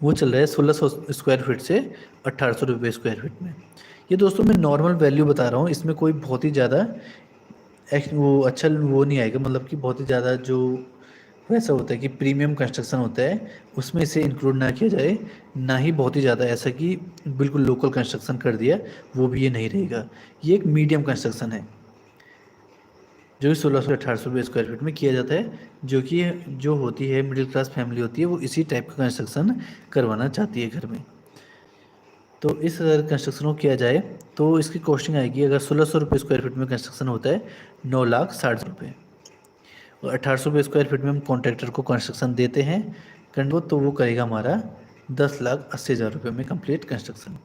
वो चल रहा है 1600 स्क्वायर फीट से 1800 रुपये स्क्वायर फीट में। ये दोस्तों मैं नॉर्मल वैल्यू बता रहा हूँ, इसमें कोई बहुत ही ज़्यादा वो अच्छा वो नहीं आएगा, मतलब कि बहुत ही ज़्यादा जो वैसा होता है कि प्रीमियम कंस्ट्रक्शन होता है, उसमें इसे इंक्लूड ना किया जाए, ना ही बहुत ही ज़्यादा ऐसा कि बिल्कुल लोकल कंस्ट्रक्शन कर दिया, वो भी ये नहीं रहेगा। ये एक मीडियम कंस्ट्रक्शन है, जो कि 1600 से 1800 रुपये स्क्वायर फीट में किया जाता है, जो कि जो होती है मिडिल क्लास फैमिली होती है, वो इसी टाइप का कंस्ट्रक्शन करवाना चाहती है घर में। तो इस अगर कंस्ट्रक्शन को किया जाए तो इसकी कॉस्टिंग आएगी, अगर 1600 रुपये स्क्वायर फीट में कंस्ट्रक्शन होता है, 9,60,000 रुपये। और 1800 रुपये स्क्वायर फीट में हम कॉन्ट्रैक्टर को कंस्ट्रक्शन देते हैं कंडो, तो वो करेगा हमारा 10,80,000 रुपये में कंप्लीट कंस्ट्रक्शन।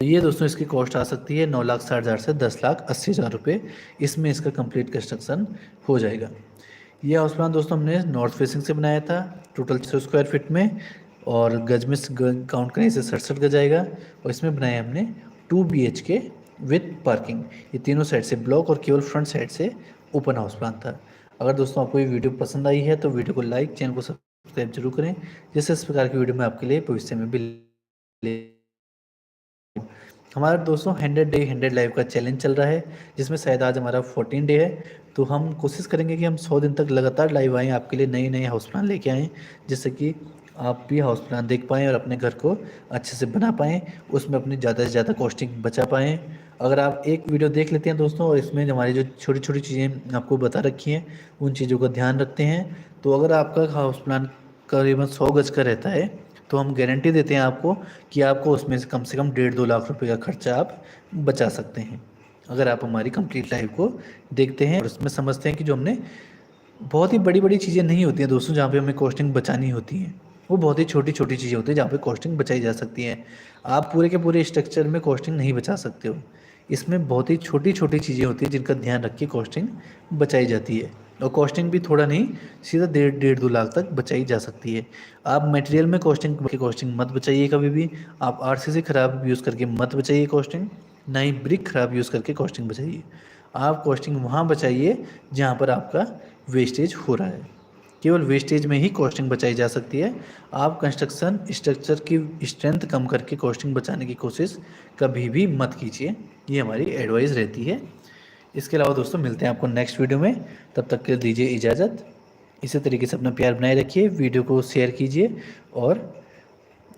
तो ये दोस्तों इसकी कॉस्ट आ सकती है 9,60,000 से 10,80,000 रुपये, इसमें इसका कंप्लीट कंस्ट्रक्शन हो जाएगा। ये हाउस प्लान दोस्तों हमने नॉर्थ फेसिंग से बनाया था, टोटल 600 स्क्वायर फीट में, और गज में काउंट करें इसे 67 गज आएगा। और इसमें बनाया हमने 2 BHK विथ पार्किंग। ये तीनों साइड से ब्लॉक और केवल फ्रंट साइड से ओपन हाउस प्लान था। अगर दोस्तों आपको ये वीडियो पसंद आई है तो वीडियो को लाइक, चैनल को सब्सक्राइब जरूर करें, जिससे इस प्रकार की वीडियो मैं आपके लिए भविष्य में भी ले। हमारा दोस्तों 100 डे 100 लाइव का चैलेंज चल रहा है, जिसमें शायद आज हमारा 14 डे है। तो हम कोशिश करेंगे कि हम 100 दिन तक लगातार लाइव आएँ, आपके लिए नए नए हाउस प्लान लेके आएँ, जिससे कि आप भी हाउस प्लान देख पाएँ और अपने घर को अच्छे से बना पाएँ, उसमें अपनी ज़्यादा से ज़्यादा कॉस्टिंग बचा पाएँ। अगर आप एक वीडियो देख लेते हैं दोस्तों और इसमें हमारी जो छोटी छोटी चीज़ें आपको बता रखी हैं, उन चीज़ों का ध्यान रखते हैं, तो अगर आपका हाउस प्लान करीबन 100 गज का रहता है, तो हम गारंटी देते हैं आपको कि आपको उसमें से कम 1.5-2 लाख रुपए का खर्चा आप बचा सकते हैं, अगर आप हमारी कंप्लीट लाइफ को देखते हैं और उसमें समझते हैं कि जो हमने बहुत ही बड़ी बड़ी चीज़ें नहीं होती हैं दोस्तों जहाँ पे हमें कॉस्टिंग बचानी होती है, वो बहुत ही छोटी छोटी चीज़ें होती हैं जहाँ पे कॉस्टिंग बचाई जा सकती है। आप पूरे के पूरे स्ट्रक्चर में कॉस्टिंग नहीं बचा सकते हो, इसमें बहुत ही छोटी छोटी चीज़ें होती हैं जिनका ध्यान रख के कॉस्टिंग बचाई जाती है। और कॉस्टिंग भी थोड़ा नहीं, सीधा 1.5-2 लाख तक बचाई जा सकती है। आप मटेरियल में कॉस्टिंग मत बचाइए कभी भी। आप RCC ख़राब यूज़ करके मत बचाइए कॉस्टिंग, ना ही ब्रिक ख़राब यूज़ करके कॉस्टिंग बचाइए। आप कॉस्टिंग वहाँ बचाइए जहाँ पर आपका वेस्टेज हो रहा है, केवल वेस्टेज में ही कॉस्टिंग बचाई जा सकती है। आप कंस्ट्रक्शन स्ट्रक्चर की स्ट्रेंथ कम करके कॉस्टिंग बचाने की कोशिश कभी भी मत कीजिए, ये हमारी एडवाइस रहती है। इसके अलावा दोस्तों मिलते हैं आपको नेक्स्ट वीडियो में, तब तक के दीजिए इजाज़त। इसी तरीके से अपना प्यार बनाए रखिए, वीडियो को शेयर कीजिए और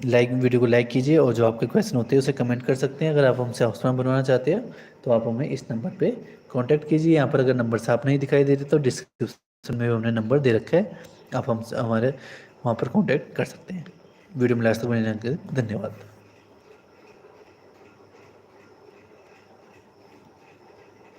वीडियो को लाइक कीजिए, और जो आपके क्वेश्चन होते हैं उसे कमेंट कर सकते हैं। अगर आप हमसे हाउस प्लान बनवाना चाहते हैं तो आप हमें इस नंबर पे कांटेक्ट कीजिए। यहाँ पर अगर नंबर साफ नहीं दिखाई दे रहे तो डिस्क्रिप्शन में हमने नंबर दे रखा है, आप हमसे हमारे वहाँ पर कांटेक्ट कर सकते हैं। वीडियो में लास्ट तक बने रहने के लिए धन्यवाद।